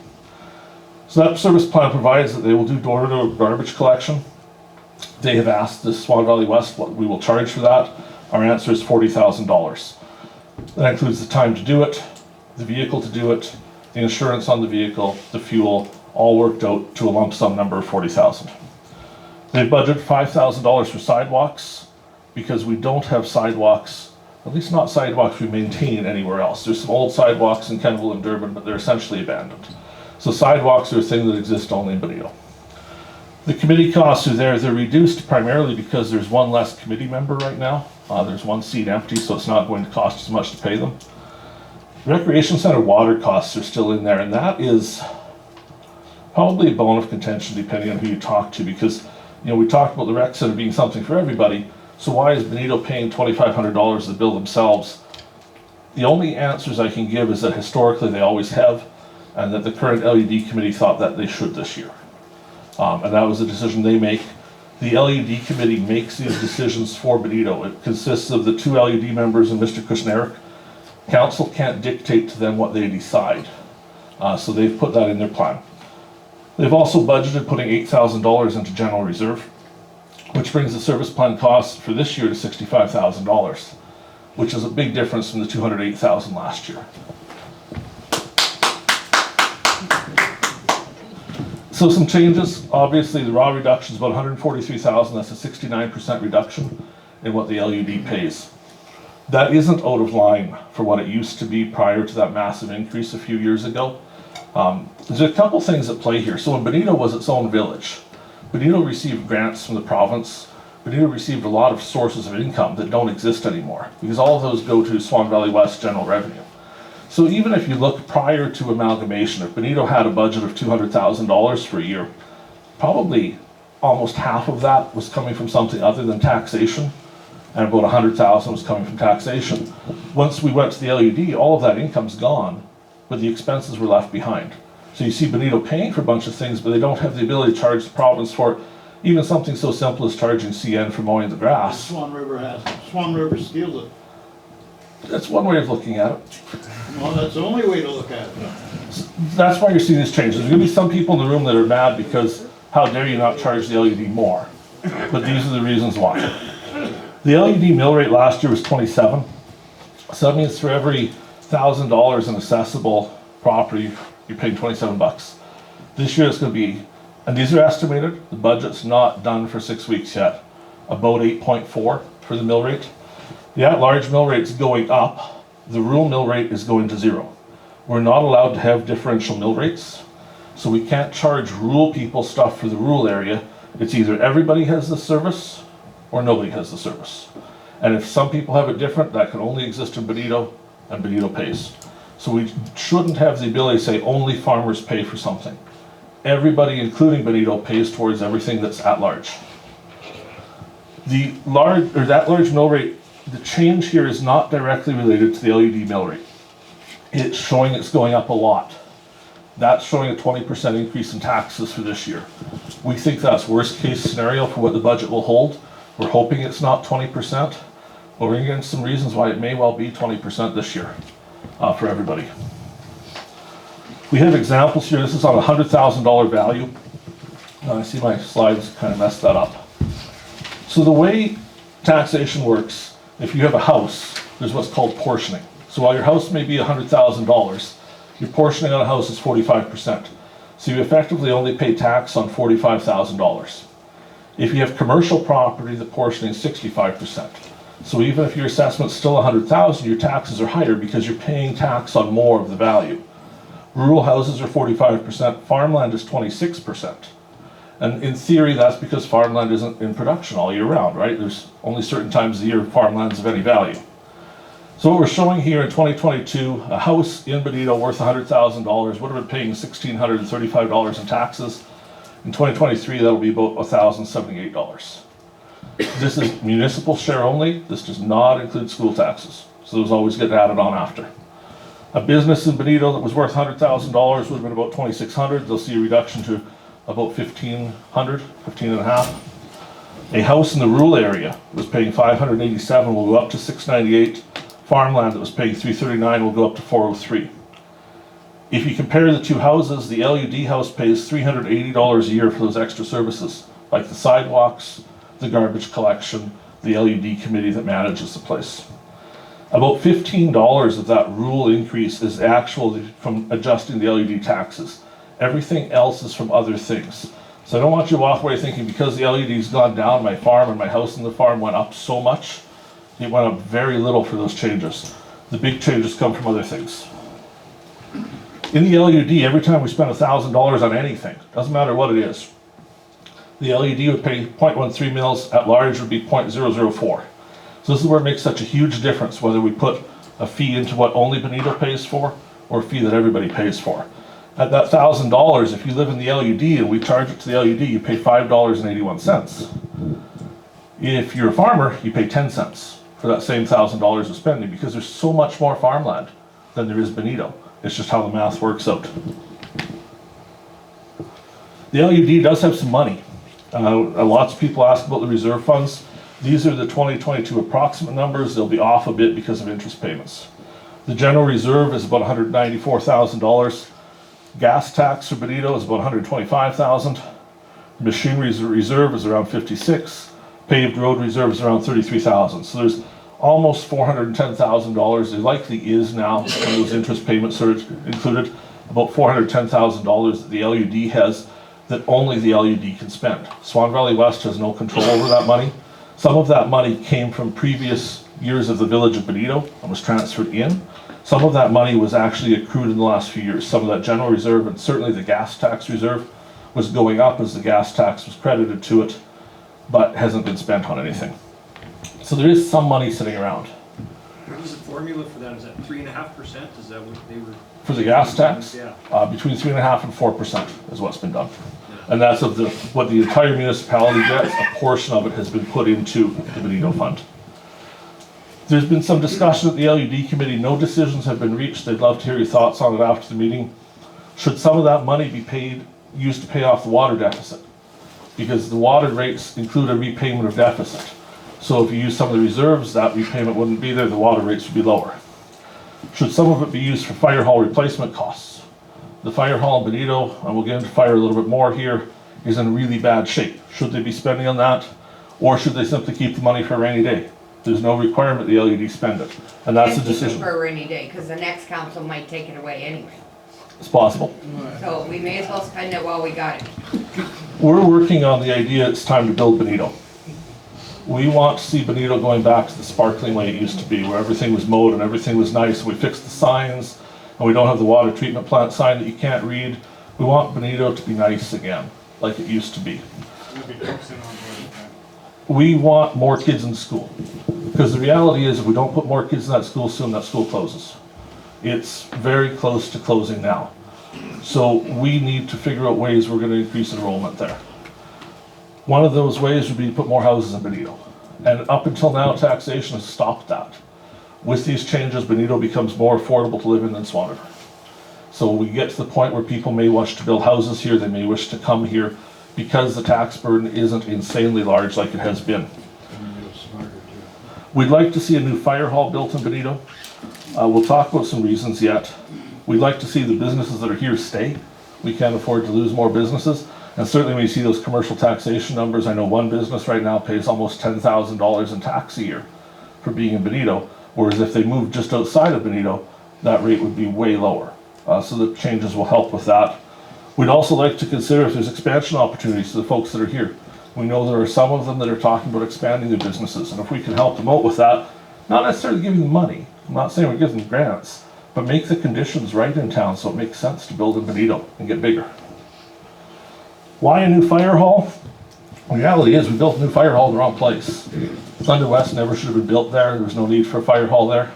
So that service plan provides that they will do door-to-door garbage collection. They have asked the Swan Valley West what we will charge for that. Our answer is $40,000. That includes the time to do it, the vehicle to do it, the insurance on the vehicle, the fuel, all worked out to a lump sum number of $40,000. They've budgeted $5,000 for sidewalks because we don't have sidewalks, at least not sidewalks we maintain anywhere else. There's some old sidewalks in Kenville and Durban, but they're essentially abandoned. So sidewalks are a thing that exists only in Benito. The committee costs are there. They're reduced primarily because there's one less committee member right now. There's one seat empty, so it's not going to cost as much to pay them. Recreation center water costs are still in there, and that is probably a bone of contention depending on who you talk to, because we talked about the rec center being something for everybody. So why is Benito paying $2,500 to bill themselves? The only answers I can give is that historically they always have, and that the current LED committee thought that they should this year. And that was a decision they make. The LED committee makes these decisions for Benito. It consists of the 2 LED members and Mr. Kushniryk. Council can't dictate to them what they decide. So they've put that in their plan. They've also budgeted putting $8,000 into general reserve, which brings the service plan costs for this year to $65,000, which is a big difference from the $208,000 last year. So some changes, obviously the raw reduction is about $143,000, that's a 69% reduction in what the LED pays. That isn't out of line for what it used to be prior to that massive increase a few years ago. There's a couple things at play here. So when Benito was its own village, Benito received grants from the province. Benito received a lot of sources of income that don't exist anymore because all of those go to Swan Valley West general revenue. So even if you look prior to amalgamation, if Benito had a budget of $200,000 for a year, probably almost half of that was coming from something other than taxation, and about $100,000 was coming from taxation. Once we went to the LED, all of that income's gone, but the expenses were left behind. So you see Benito paying for a bunch of things, but they don't have the ability to charge the province for even something so simple as charging CN for mowing the grass. Swan River has it. Swan River steals it. That's one way of looking at it. Well, that's the only way to look at it. That's why you're seeing these changes. There's gonna be some people in the room that are mad because how dare you not charge the LED more? But these are the reasons why. The LED mill rate last year was 27. So that means for every $1,000 in accessible property, you're paying 27 bucks. This year it's gonna be, and these are estimated, the budget's not done for 6 weeks yet, about 8.4 for the mill rate. The at-large mill rate's going up, the rural mill rate is going to 0. We're not allowed to have differential mill rates, so we can't charge rural people stuff for the rural area. It's either everybody has the service or nobody has the service. And if some people have it different, that can only exist in Benito, and Benito pays. So we shouldn't have the ability to say only farmers pay for something. everybody, including Benito, pays towards everything that's at large. The large, or that large mill rate, the change here is not directly related to the LED mill rate. It's showing it's going up a lot. That's showing a 20% increase in taxes for this year. We think that's worst case scenario for what the budget will hold. We're hoping it's not 20%, but we're getting some reasons why it may well be 20% this year for everybody. We have examples here. This is on a $100,000 value. I see my slides kind of messed that up. So the way taxation works, if you have a house, there's what's called portioning. So while your house may be $100,000, your portioning on a house is 45%. So you effectively only pay tax on $45,000. If you have commercial property, the portioning is 65%. So even if your assessment's still $100,000, your taxes are higher because you're paying tax on more of the value. Rural houses are 45%, farmland is 26%. And in theory, that's because farmland isn't in production all year round, right? There's only certain times of the year farmland's of any value. So what we're showing here in 2022, a house in Benito worth $100,000 would have been paying $1,635 in taxes. In 2023, that'll be about $1,078. This is municipal share only. This does not include school taxes. So those always get added on after. A business in Benito that was worth $100,000 would have been about $2,600. They'll see a reduction to about $1,500, $1,500. A house in the rural area was paying $587 will go up to $698. Farmland that was paying $339 will go up to $403. If you compare the two houses, the LUD house pays $380 a year for those extra services, like the sidewalks, the garbage collection, the LUD committee that manages the place. About $15 of that rural increase is actually from adjusting the LED taxes. Everything else is from other things. So I don't want you to walk away thinking because the LED's gone down, my farm and my house and the farm went up so much. It went up very little for those changes. The big changes come from other things. In the LED, every time we spend $1,000 on anything, doesn't matter what it is, the LED would pay 0.13 mils, at large would be 0.004. So this is where it makes such a huge difference whether we put a fee into what only Benito pays for or a fee that everybody pays for. At that $1,000, if you live in the LED and we charge it to the LED, you pay $5.81. If you're a farmer, you pay 10 cents for that same $1,000 of spending because there's so much more farmland than there is Benito. It's just how the math works out. The LED does have some money. Lots of people ask about the reserve funds. These are the 2022 approximate numbers. They'll be off a bit because of interest payments. The general reserve is about $194,000. Gas tax for Benito is about $125,000. Machinery reserve is around $56,000. Paved road reserve is around $33,000. So there's almost $410,000. There likely is now, when those interest payments are included, about $410,000 that the LUD has that only the LUD can spend. Swan Valley West has no control over that money. Some of that money came from previous years of the village of Benito and was transferred in. Some of that money was actually accrued in the last few years. Some of that general reserve and certainly the gas tax reserve was going up as the gas tax was credited to it, but hasn't been spent on anything. So there is some money sitting around. What was the formula for that? Is that 3.5%? Is that what they were? For the gas tax? Yeah. Between 3.5% and 4% is what's been done. And that's of what the entire municipality gets. A portion of it has been put into the Benito Fund. There's been some discussion at the LUD committee. No decisions have been reached. They'd love to hear your thoughts on it after the meeting. Should some of that money be used to pay off the water deficit? Because the water rates include a repayment of deficit. So if you use some of the reserves, that repayment wouldn't be there, the water rates would be lower. Should some of it be used for fire hall replacement costs? The fire hall in Benito, and we'll get into fire a little bit more here, is in really bad shape. Should they be spending on that? Or should they simply keep the money for a rainy day? There's no requirement the LED spend it. And that's the decision. For a rainy day, because the next council might take it away anyway. It's possible. So we may as well spend it while we got it. We're working on the idea it's time to build Benito. We want to see Benito going back to the sparkling way it used to be, where everything was mowed and everything was nice. We fixed the signs, and we don't have the water treatment plant sign that you can't read. We want Benito to be nice again, like it used to be. We want more kids in school, because the reality is if we don't put more kids in that school soon, that school closes. It's very close to closing now. So we need to figure out ways we're gonna increase enrollment there. One of those ways would be to put more houses in Benito. And up until now, taxation has stopped that. With these changes, Benito becomes more affordable to live in than Swan River. So we get to the point where people may wish to build houses here, they may wish to come here because the tax burden isn't insanely large like it has been. We'd like to see a new fire hall built in Benito. We'll talk about some reasons yet. We'd like to see the businesses that are here stay. We can't afford to lose more businesses. And certainly when you see those commercial taxation numbers, I know one business right now pays almost $10,000 in tax a year for being in Benito, whereas if they moved just outside of Benito, that rate would be way lower. So the changes will help with that. We'd also like to consider if there's expansion opportunities to the folks that are here. We know there are some of them that are talking about expanding their businesses, and if we can help them out with that, not necessarily giving them money, I'm not saying we're giving them grants, but make the conditions right in town so it makes sense to build in Benito and get bigger. Why a new fire hall? The reality is we built a new fire hall in the wrong place. Thunder West never should have been built there. There was no need for a fire hall there.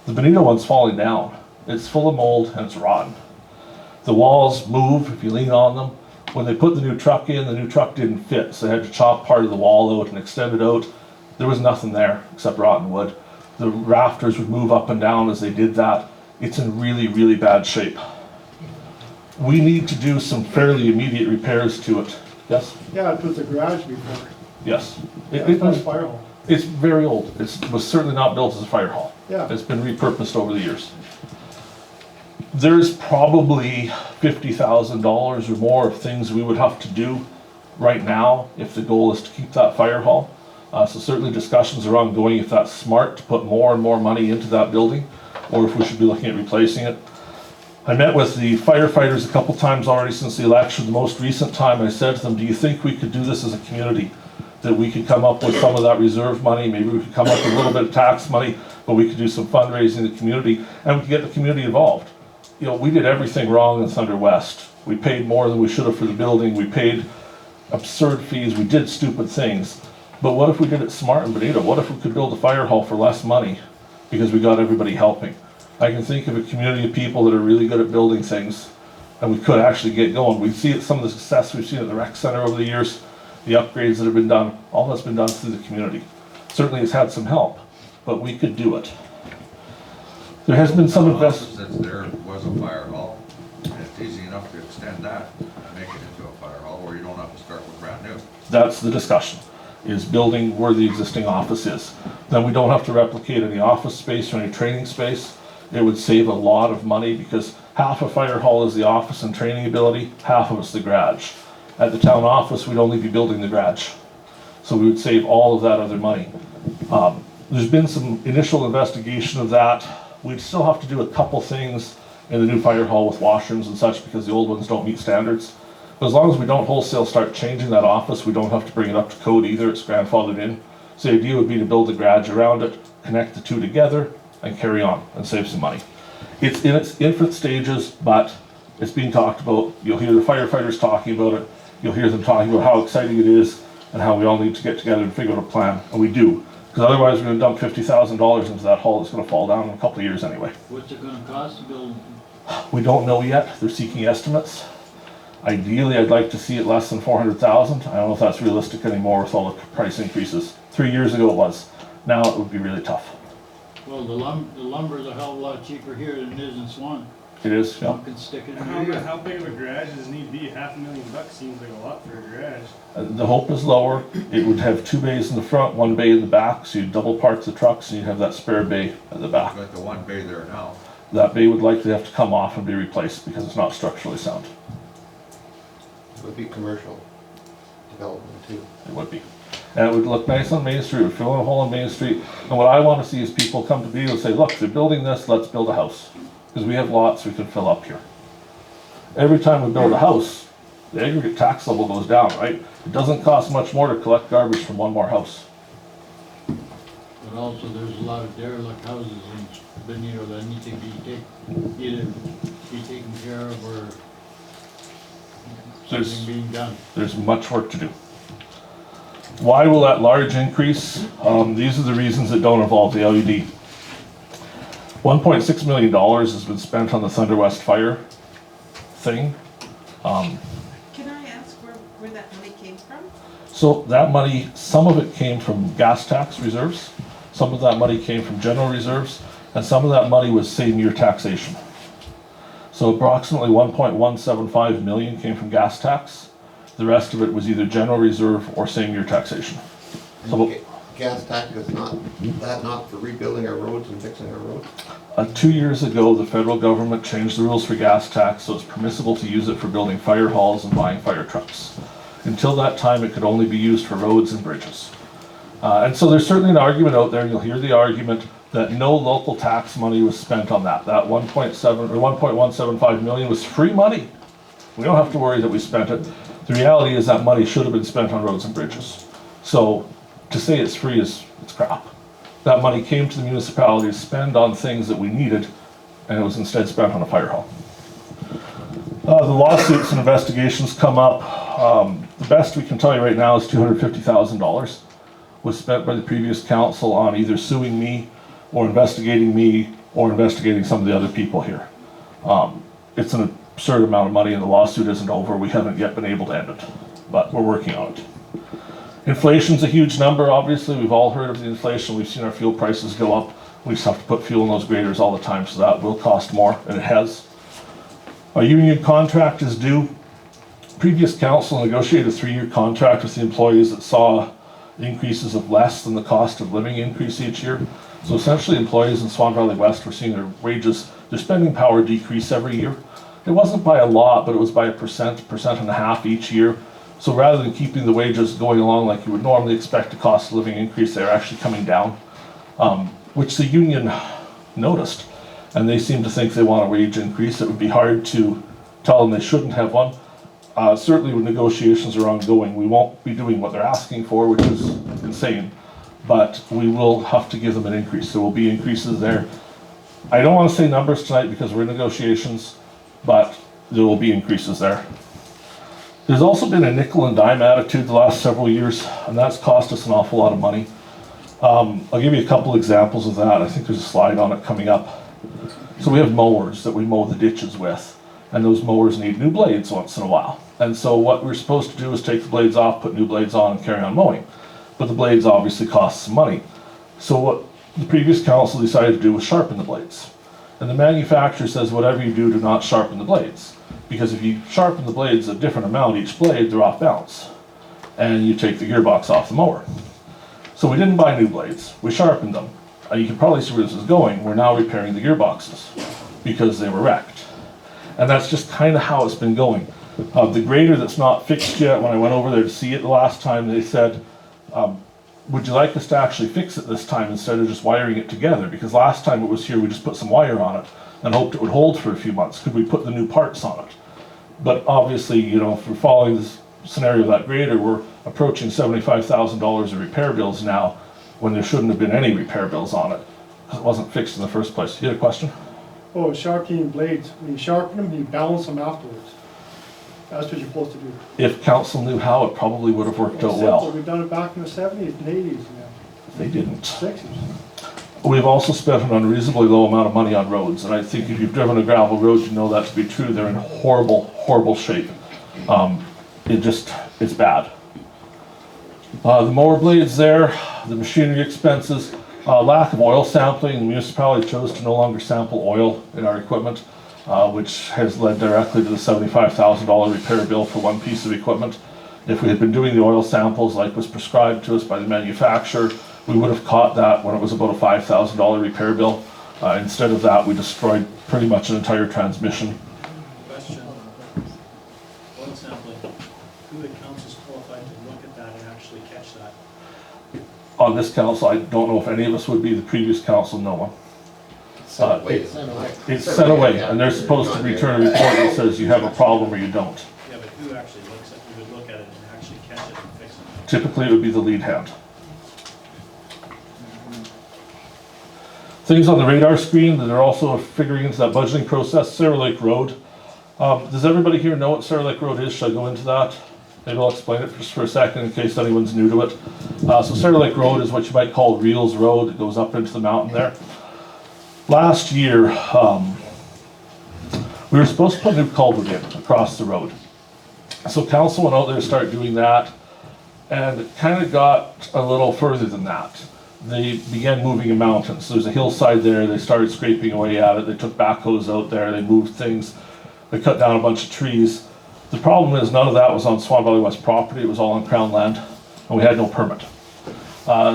The Benito one's falling down. It's full of mold and it's rotten. The walls move if you lean on them. When they put the new truck didn't fit, so they had to chop part of the wall out and extend it out. There was nothing there except rotten wood. The rafters would move up and down as they did that. It's in really, really bad shape. We need to do some fairly immediate repairs to it. Yes? Yeah, it was a garage before. Yes. That's not a fire hall. It's very old. It was certainly not built as a fire hall. Yeah. It's been repurposed over the years. There's probably $50,000 or more of things we would have to do right now if the goal is to keep that fire hall. So certainly discussions are ongoing if that's smart to put more and more money into that building, or if we should be looking at replacing it. I met with the firefighters a couple times already since the election. The most recent time I said to them, do you think we could do this as a community? That we could come up with some of that reserve money, maybe we could come up with a little bit of tax money, but we could do some fundraising in the community and we could get the community involved. You know, we did everything wrong in Thunder West. We paid more than we should have for the building. We paid absurd fees. We did stupid things. But what if we did it smart in Benito? What if we could build a fire hall for less money because we got everybody helping? I can think of a community of people that are really good at building things and we could actually get going. We see some of the success we've seen at the rec center over the years, the upgrades that have been done, all that's been done through the community. Certainly it's had some help, but we could do it. There has been some investment. That's there was a fire hall, and it's easy enough to extend that and make it into a fire hall where you don't have to start with brand new. That's the discussion, is building where the existing office is. Then we don't have to replicate any office space or any training space. It would save a lot of money because half a fire hall is the office and training ability, half of it's the garage. At the town office, we'd only be building the garage. So we would save all of that other money. There's been some initial investigation of that. We'd still have to do a couple things in the new fire hall with washrooms and such because the old ones don't meet standards. But as long as we don't wholesale start changing that office, we don't have to bring it up to code either, it's grandfathered in. So the idea would be to build the garage around it, connect the two together, and carry on and save some money. It's in its infant stages, but it's being talked about. You'll hear the firefighters talking about it. You'll hear them talking about how exciting it is and how we all need to get together and figure out a plan, and we do. Because otherwise we're going to dump $50,000 into that hall that's going to fall down in a couple of years anyway. What's it gonna cost to build? We don't know yet. They're seeking estimates. Ideally, I'd like to see it less than 400,000. I don't know if that's realistic anymore with all the price increases. 3 years ago it was. Now it would be really tough. Well, the lumber's a hell of a lot cheaper here than it is in Swan. It is, yeah. You can stick it in here. How big of a garage does it need to be? $500,000 seems like a lot for a garage. The hope is lower. It would have 2 bays in the front, 1 bay in the back, so you'd double park the trucks and you'd have that spare bay at the back. Got the one bay there now. That bay would likely have to come off and be replaced because it's not structurally sound. It would be commercial development too. It would be. And it would look nice on Main Street, it would fill in a hole on Main Street. And what I want to see is people come to Benito and say, look, they're building this, let's build a house. Because we have lots we can fill up here. Every time we build a house, the aggregate tax level goes down, right? It doesn't cost much more to collect garbage from one more house. But also there's a lot of derelict houses in Benito that need to be either be taken care of or something being done. There's much work to do. Why will that large increase? These are the reasons that don't involve the LED. $1.6 million has been spent on the Thunder West fire. thing. Can I ask where that money came from? So that money, some of it came from gas tax reserves, some of that money came from general reserves, and some of that money was same year taxation. So approximately 1.175 million came from gas tax. The rest of it was either general reserve or same year taxation. So, Gas tax is not for rebuilding our roads and fixing our roads? 2 years ago, the federal government changed the rules for gas tax, so it's permissible to use it for building fire halls and buying fire trucks. Until that time, it could only be used for roads and bridges. And so there's certainly an argument out there, and you'll hear the argument that no local tax money was spent on that. That 1.7 or 1.175 million was free money. We don't have to worry that we spent it. The reality is that money should have been spent on roads and bridges. So to say it's free it's crap. That money came to the municipality to spend on things that we needed, and it was instead spent on a fire hall. The lawsuits and investigations come up. The best we can tell you right now is $250,000 was spent by the previous council on either suing me or investigating some of the other people here. It's an absurd amount of money, and the lawsuit isn't over. We haven't yet been able to end it, but we're working on it. Inflation's a huge number, obviously. We've all heard of the inflation. We've seen our fuel prices go up. We just have to put fuel in those graders all the time, so that will cost more, and it has. Our union contract is due. Previous council negotiated a 3-year contract with the employees that saw increases of less than the cost of living increase each year. So essentially, employees in Swan Valley West were seeing their wages, their spending power decrease every year. It wasn't by a lot, but it was by a percent and a half each year. So rather than keeping the wages going along like you would normally expect a cost of living increase, they're actually coming down, which the union noticed. And they seem to think they want a wage increase. It would be hard to tell them they shouldn't have one. Certainly when negotiations are ongoing, we won't be doing what they're asking for, which is insane, but we will have to give them an increase. There will be increases there. I don't want to say numbers tonight because we're in negotiations, but there will be increases there. There's also been a nickel and dime attitude the last several years, and that's cost us an awful lot of money. I'll give you a couple examples of that. I think there's a slide on it coming up. So we have mowers that we mow the ditches with, and those mowers need new blades once in a while. And so what we're supposed to do is take the blades off, put new blades on, and carry on mowing. But the blades obviously cost some money. So what the previous council decided to do was sharpen the blades. And the manufacturer says, whatever you do not sharpen the blades. Because if you sharpen the blades a different amount each blade, they're off balance. And you take the gearbox off the mower. So we didn't buy new blades, we sharpened them. You can probably see where this is going. We're now repairing the gearboxes because they were wrecked. And that's just kind of how it's been going. The grader that's not fixed yet, when I went over there to see it the last time, they said, would you like us to actually fix it this time instead of just wiring it together? Because last time it was here, we just put some wire on it and hoped it would hold for a few months. Could we put the new parts on it? But obviously, you know, if we're following this scenario of that grader, we're approaching $75,000 of repair bills now when there shouldn't have been any repair bills on it because it wasn't fixed in the first place. You had a question? Oh, sharpening blades. When you sharpen them, you balance them afterwards. That's what you're supposed to do. If council knew how, it probably would have worked out well. We've done it back in the 70s and 80s. They didn't. 60s. We've also spent an unreasonably low amount of money on roads, and I think if you've driven a gravel road, you know that to be true. They're in horrible, horrible shape. It's bad. The mower blades there, the machinery expenses, lack of oil sampling. The municipality chose to no longer sample oil in our equipment, which has led directly to the $75,000 repair bill for one piece of equipment. If we had been doing the oil samples like was prescribed to us by the manufacturer, we would have caught that when it was about a $5,000 repair bill. Instead of that, we destroyed pretty much an entire transmission. Question. Oil sampling. Who the council's qualified to look at that and actually catch that? On this council, I don't know if any of us would be. The previous council, no one. It's sent away, and they're supposed to return a report that says you have a problem or you don't. Yeah, but who actually looks at, who would look at it and actually catch it and fix it? Typically, it would be the lead hand. Things on the radar screen that are also figuring into that budgeting process. Sarah Lake Road. Does everybody here know what Sarah Lake Road is? Should I go into that? Maybe I'll explain it just for a second in case anyone's new to it. So Sarah Lake Road is what you might call Reels Road. It goes up into the mountain there. Last year, We were supposed to put a new culvert in across the road. So council went out there to start doing that, and it kind of got a little further than that. They began moving a mountain. So there's a hillside there, they started scraping away at it, they took backhoes out there, they moved things, they cut down a bunch of trees. The problem is none of that was on Swan Valley West property, it was all on Crown land, and we had no permit.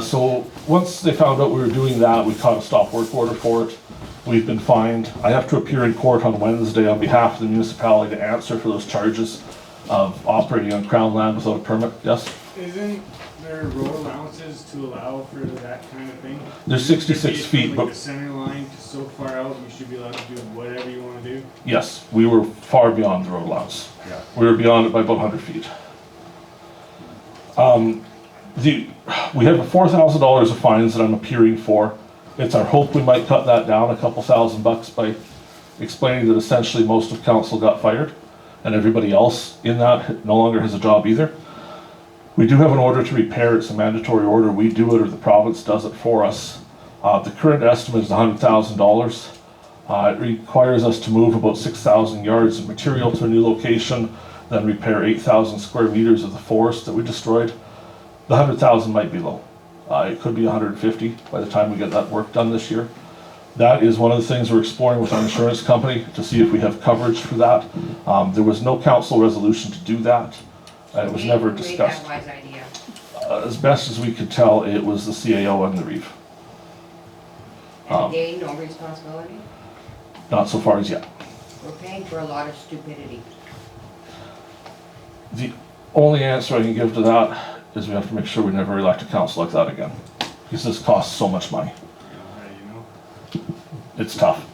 So once they found out we were doing that, we caught a stop work order for it. We've been fined. I have to appear in court on Wednesday on behalf of the municipality to answer for those charges of operating on Crown land without a permit. Yes? Isn't there road allowances to allow for that kind of thing? There's 66 Should be feet, from, but- like the center line to so far out, you should be allowed to do whatever you wanna do. Yes, we were far beyond the road allowance. Yeah. We were beyond it by about 100 feet. We have $4,000 of fines that I'm appearing for. It's our hope we might cut that down a couple $1,000 by explaining that essentially most of council got fired and everybody else in that no longer has a job either. We do have an order to repair. It's a mandatory order. We do it or the province does it for us. The current estimate is $100,000. It requires us to move about 6,000 yards of material to a new location, then repair 8,000 square meters of the forest that we destroyed. The 100,000 might be low. It could be 150 by the time we get that work done this year. That is one of the things we're exploring with our insurance company to see if we have coverage for that. There was no council resolution to do that. It was never Who made discussed. that wise idea? As best as we could tell, it was the CAO and the Reeve. And they no responsibility? Not so far as yet. We're paying for a lot of stupidity. The only answer I can give to that is we have to make sure we never elect a council like that again. Because this costs so much money. It's tough.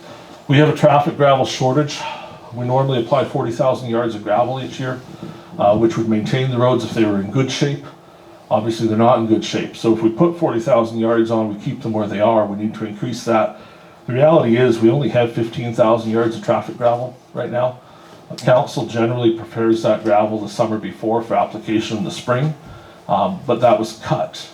We have a traffic gravel shortage. We normally apply 40,000 yards of gravel each year, which would maintain the roads if they were in good shape. Obviously, they're not in good shape. So if we put 40,000 yards on, we keep them where they are, we need to increase that. The reality is we only have 15,000 yards of traffic gravel right now. Council generally prepares that gravel the summer before for application in the spring, but that was cut.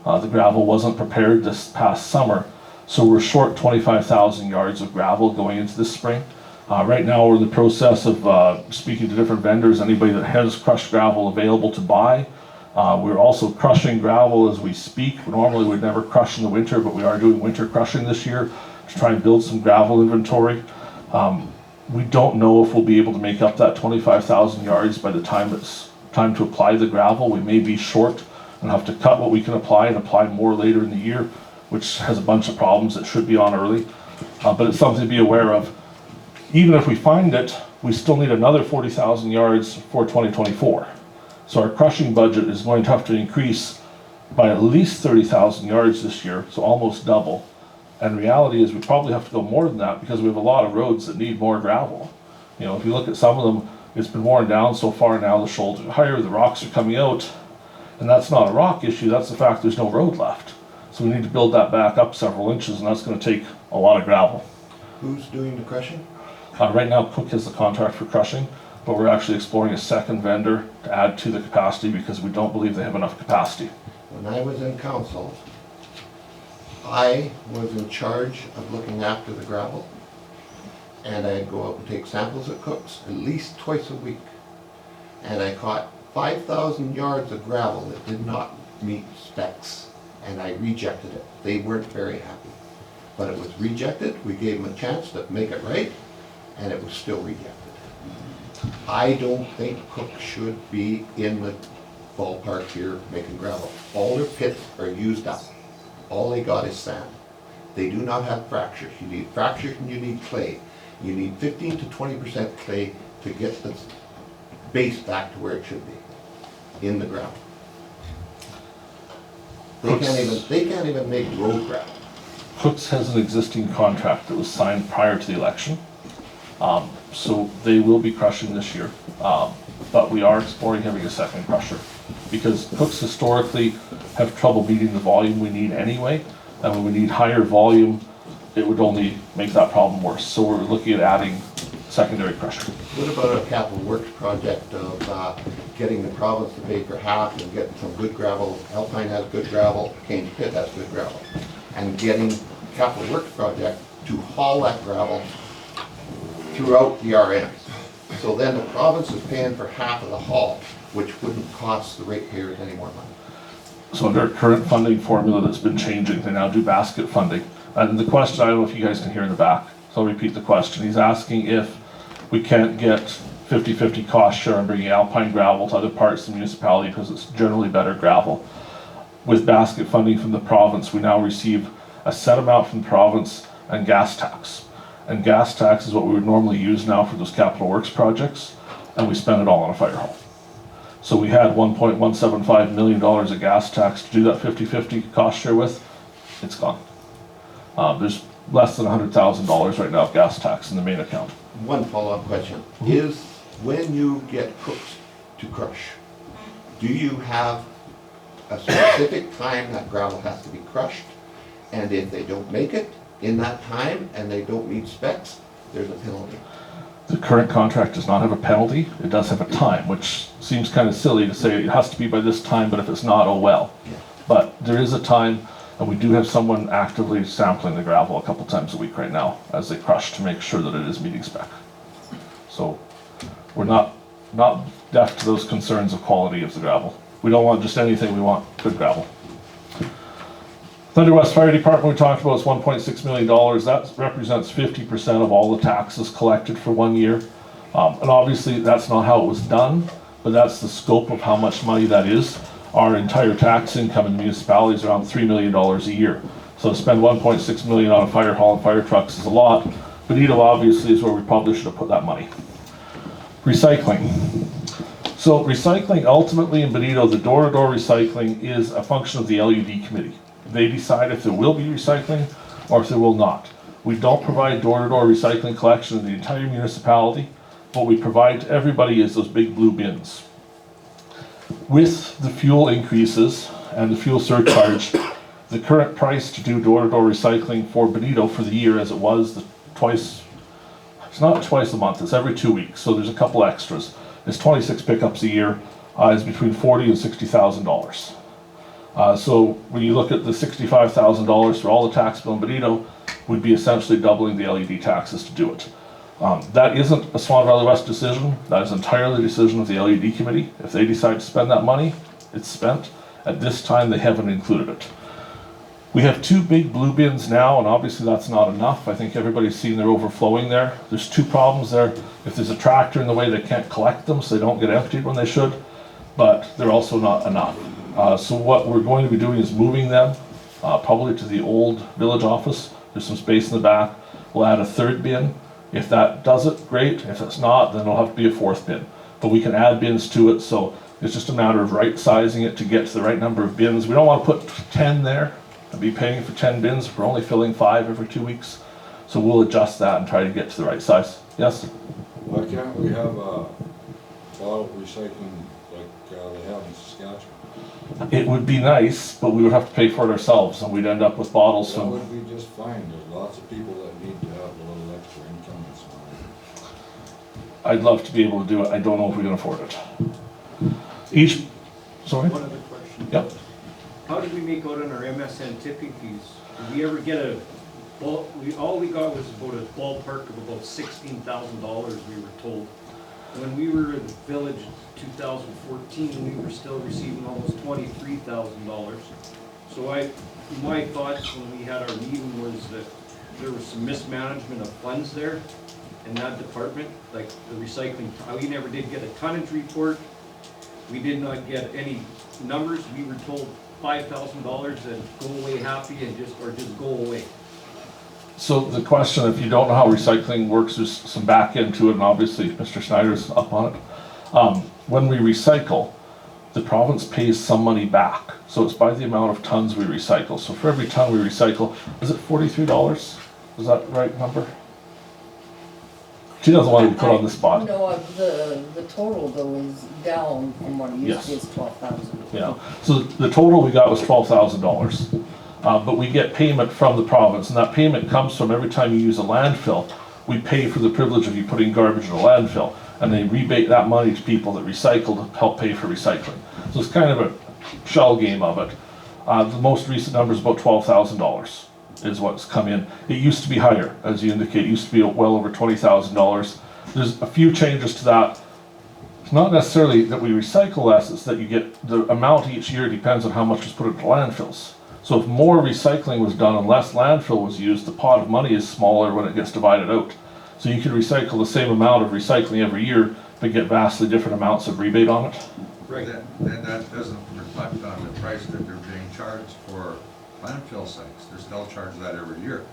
The gravel wasn't prepared this past summer, so we're short 25,000 yards of gravel going into this spring. Right now, we're in the process of speaking to different vendors, anybody that has crushed gravel available to buy. We're also crushing gravel as we speak. Normally, we'd never crush in the winter, but we are doing winter crushing this year to try and build some gravel inventory. We don't know if we'll be able to make up that 25,000 yards by the time it's time to apply the gravel. We may be short and have to cut what we can apply and apply more later in the year, which has a bunch of problems that should be on early. But it's something to be aware of. Even if we find it, we still need another 40,000 yards for 2024. So our crushing budget is going to have to increase by at least 30,000 yards this year, so almost double. And reality is we probably have to go more than that because we have a lot of roads that need more gravel. You know, if you look at some of them, it's been worn down so far now, the shoulders are higher, the rocks are coming out. And that's not a rock issue, that's the fact there's no road left. So we need to build that back up several inches, and that's gonna take a lot of gravel. Who's doing the crushing? Right now, Cook has the contract for crushing, but we're actually exploring a second vendor to add to the capacity because we don't believe they have enough capacity. When I was in council, I was in charge of looking after the gravel. And I'd go out and take samples at Cook's at least twice a week. And I caught 5,000 yards of gravel that did not meet specs. And I rejected it. They weren't very happy. But it was rejected, we gave them a chance to make it right, and it was still rejected. I don't think Cook should be in the ballpark here making gravel. All their pits are used up. All they got is sand. They do not have fractures. You need fractures and you need clay. You need 15 to 20% clay to get the base back to where it should be, in the ground. They can't even make road gravel. Cook's has an existing contract that was signed prior to the election. So they will be crushing this year. But we are exploring having a second crusher because Cook's historically have trouble meeting the volume we need anyway. And when we need higher volume, it would only make that problem worse. So we're looking at adding secondary crusher. What about a capital works project of getting the province to pay for half and getting some good gravel? Alpine has good gravel, Kane's Pit has good gravel. And getting capital works project to haul that gravel throughout the RMs. So then the province is paying for half of the haul, which wouldn't cost the ratepayers any more money. So under current funding formula that's been changing, they now do basket funding. And the question, I don't know if you guys can hear in the back, so I'll repeat the question. He's asking if we can't get 50-50 cost share on bringing alpine gravel to other parts of the municipality because it's generally better gravel. With basket funding from the province, we now receive a set amount from the province and gas tax. And gas tax is what we would normally use now for those capital works projects, and we spend it all on a fire hall. So we had $1.175 million of gas tax to do that 50-50 cost share with. It's gone. There's less than $100,000 right now of gas tax in the main account. One follow-up question is, when you get cooks to crush, do you have a specific time that gravel has to be crushed? And if they don't make it in that time and they don't meet specs, there's a penalty. The current contract does not have a penalty. It does have a time, which seems kind of silly to say it has to be by this time, but if it's not, oh well. Yeah. But there is a time, and we do have someone actively sampling the gravel a couple times a week right now as they crush to make sure that it is meeting spec. So we're not deaf to those concerns of quality of the gravel. We don't want just anything, we want good gravel. Thunder West Fire Department, we talked about, is $1.6 million. That represents 50% of all the taxes collected for 1 year. And obviously that's not how it was done, but that's the scope of how much money that is. Our entire tax income in the municipality is around $3 million a year. So to spend $1.6 million on a fire hall and fire trucks is a lot. Benito obviously is where we probably should have put that money. Recycling. So recycling, ultimately in Benito, the door-to-door recycling is a function of the LUD committee. They decide if there will be recycling or if there will not. We don't provide door-to-door recycling collection in the entire municipality. What we provide to everybody is those big blue bins. With the fuel increases and the fuel surcharge, the current price to do door-to-door recycling for Benito for the year, as it was it's not twice a month, it's every 2 weeks, so there's a couple extras. It's 26 pickups a year, is between $40,000 and $60,000. So when you look at the $65,000 for all the tax bill in Benito, we'd be essentially doubling the LED taxes to do it. That isn't a Swan Valley West decision. That is entirely the decision of the LED committee. If they decide to spend that money, it's spent. At this time, they haven't included it. We have 2 big blue bins now, and obviously that's not enough. I think everybody's seen they're overflowing there. There's 2 problems there. If there's a tractor in the way, they can't collect them, so they don't get emptied when they should, but they're also not enough. So what we're going to be doing is moving them, probably to the old village office. There's some space in the back. We'll add a 3rd bin. If that does it, great. If it's not, then it'll have to be a 4th bin. But we can add bins to it, so it's just a matter of right sizing it to get to the right number of bins. We don't want to put 10 there and be paying for 10 bins. We're only filling 5 every 2 weeks. So we'll adjust that and try to get to the right size. Yes? Why can't we have bottle recycling like they have in Saskatchewan? It would be nice, but we would have to pay for it ourselves, and we'd end up with bottles That from... would be just fine. There's lots of people that need to have a little extra income this morning. I'd love to be able to do it. I don't know if we can afford it. Sorry? One other question. Yep. How did we make out on our MSN tipping fees? Did we ever get all we got was about a ballpark of about $16,000, we were told. When we were in the village in 2014, we were still receiving almost $23,000. So my thoughts when we had our meeting was that there was some mismanagement of funds there in that department, like the recycling. We never did get a tonnage report. We did not get any numbers. We were told $5,000 and go away happy and just go away. So the question, if you don't know how recycling works, there's some back end to it, and obviously Mr. Snyder's up on it. When we recycle, the province pays some money back. So it's by the amount of tons we recycle. So for every ton we recycle, is it $43? Is that the right number? She doesn't want to be put on the spot. No, the total though is down from what it used to be, is 12,000. Yeah, so the total we got was $12,000. But we get payment from the province, and that payment comes from every time you use a landfill, we pay for the privilege of you putting garbage in a landfill, and they rebate that money to people that recycle to help pay for recycling. So it's kind of a shell game of it. The most recent number is about $12,000. is what's come in. It used to be higher, as you indicate, it used to be well over $20,000. There's a few changes to that. It's not necessarily that we recycle less, it's that you get, the amount each year depends on how much was put into landfills. So if more recycling was done and less landfill was used, the pot of money is smaller when it gets divided out. So you could recycle the same amount of recycling every year, but get vastly different amounts of rebate on it. Right. Then that doesn't reflect on the price that they're being charged for landfill sites. They're still charged that every year.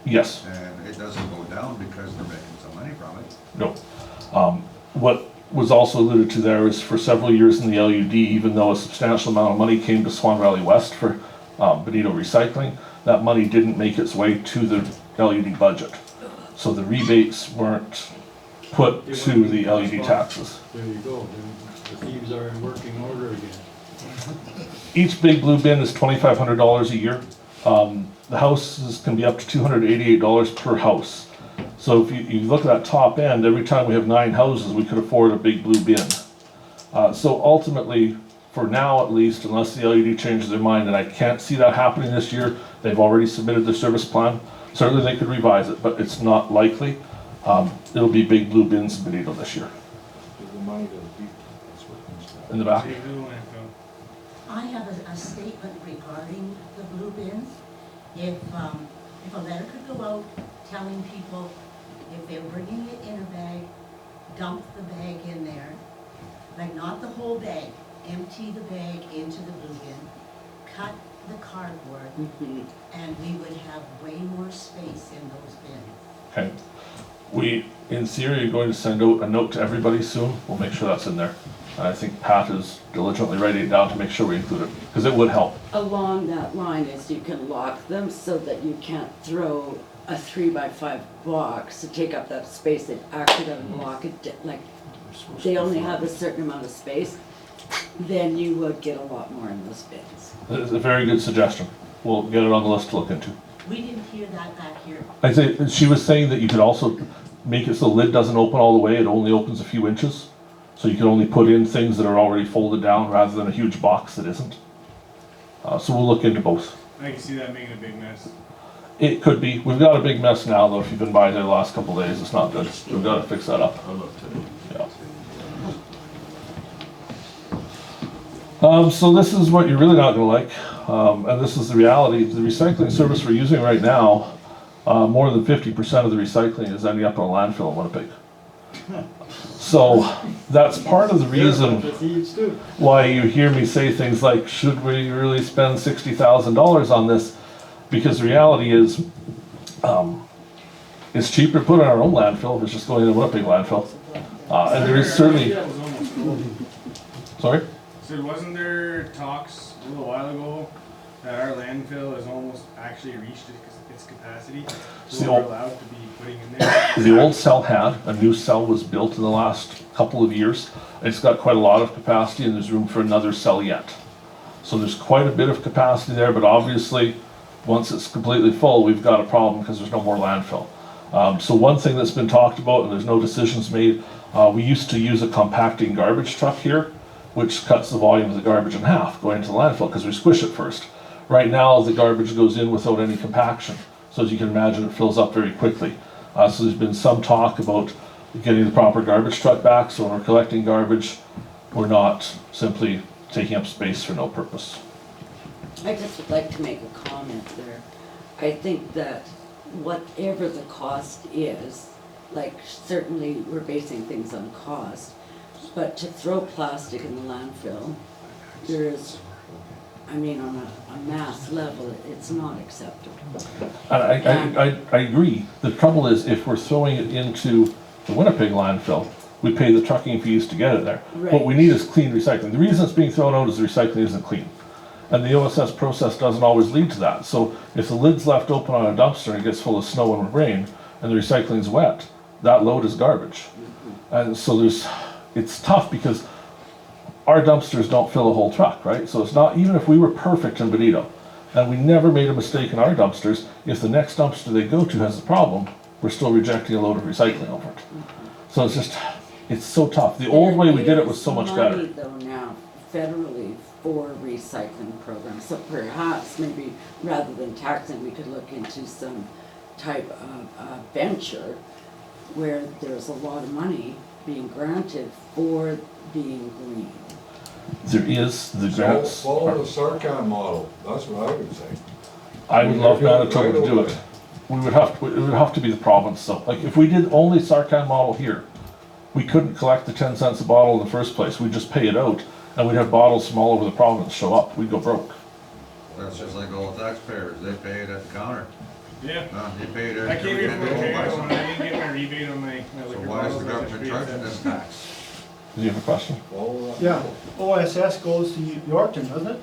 Yes. And it doesn't go down because they're making some money from it. No. What was also alluded to there is for several years in the LUD, even though a substantial amount of money came to Swan Valley West for Benito Recycling, that money didn't make its way to the LUD budget. So the rebates weren't put to the LED taxes. There you go, then the thieves are in working order again. Each big blue bin is $2,500 a year. The houses can be up to $288 per house. So if you look at that top end, every time we have 9 houses, we could afford a big blue bin. So ultimately, for now at least, unless the LED changes their mind, and I can't see that happening this year, they've already submitted their service plan. Certainly they could revise it, but it's not likely. It'll be big blue bins in Benito this year. In the back. I have a statement regarding the blue bins. If a letter could go out telling people if they're bringing it in a bag, dump the bag in there, like not the whole bag, empty the bag into the blue bin, cut the cardboard, and we would have way more space in those bins. Okay. We, in theory, are going to send out a note to everybody soon. We'll make sure that's in there. And I think Pat is diligently writing it down to make sure we include it, because it would help. Along that line is you can lock them so that you can't throw a 3x5 box to take up that space. They actually gotta lock it, like, they only have a certain amount of space, then you would get a lot more in those bins. It's a very good suggestion. We'll get it on the list to look into. We didn't hear that back here. I say, she was saying that you could also make it so the lid doesn't open all the way, it only opens a few inches. So you can only put in things that are already folded down rather than a huge box that isn't. So we'll look into both. I can see that making a big mess. It could be. We've got a big mess now though. If you've been by there the last couple of days, it's not good. We've got to fix that up. Yeah. So this is what you're really not going to like. And this is the reality. The recycling service we're using right now, more than 50% of the recycling is ending up in a landfill in Winnipeg. So that's part of the reason why you hear me say things like, should we really spend $60,000 on this? Because the reality is, it's cheaper to put in our own landfill if it's just going in a Winnipeg landfill. And there is certainly... Sorry? So wasn't there talks a little while ago that our landfill has almost actually reached its capacity? So we're allowed to be putting in there? The old cell had, a new cell was built in the last couple of years. It's got quite a lot of capacity and there's room for another cell yet. So there's quite a bit of capacity there, but obviously once it's completely full, we've got a problem because there's no more landfill. So one thing that's been talked about, and there's no decisions made, we used to use a compacting garbage truck here, which cuts the volume of the garbage in half going into the landfill because we squish it first. Right now, the garbage goes in without any compaction. So as you can imagine, it fills up very quickly. So there's been some talk about getting the proper garbage truck back, so when we're collecting garbage, we're not simply taking up space for no purpose. I just would like to make a comment there. I think that whatever the cost is, like certainly we're basing things on cost, but to throw plastic in the landfill, there's, I mean, on a mass level, it's not acceptable. And I agree. The trouble is if we're throwing it into the Winnipeg landfill, we pay the trucking fees to get it there. Right. What we need is clean recycling. The reason it's being thrown out is the recycling isn't clean. And the OSS process doesn't always lead to that. So if the lid's left open on a dumpster and it gets full of snow and rain, and the recycling's wet, that load is garbage. And so it's tough because our dumpsters don't fill a whole truck, right? So it's not, even if we were perfect in Benito, and we never made a mistake in our dumpsters, if the next dumpster they go to has a problem, we're still rejecting a load of recycling over it. So it's just, it's so tough. The old way we did it was so much better. There's money though now, federally, for recycling programs. So perhaps maybe rather than taxing, we could look into some type of venture where there's a lot of money being granted for being green. There is the grants. Follow the Sarkan model, that's what I would say. I would love Manitoba to do it. It would have to be the province though. Like if we did only Sarkan model here, we couldn't collect the 10 cents a bottle in the first place. We'd just pay it out and we'd have bottles from all over the province show up. We'd go broke. That's just like all the taxpayers, they pay it at the counter. Yeah. They pay it I every came here time from they go buy Ontario and I something. didn't get my rebate on my So liquor why is bottles. the government charging this tax? Do you have a question? Follow that Yeah, model. OSS goes to Yorkton, doesn't it?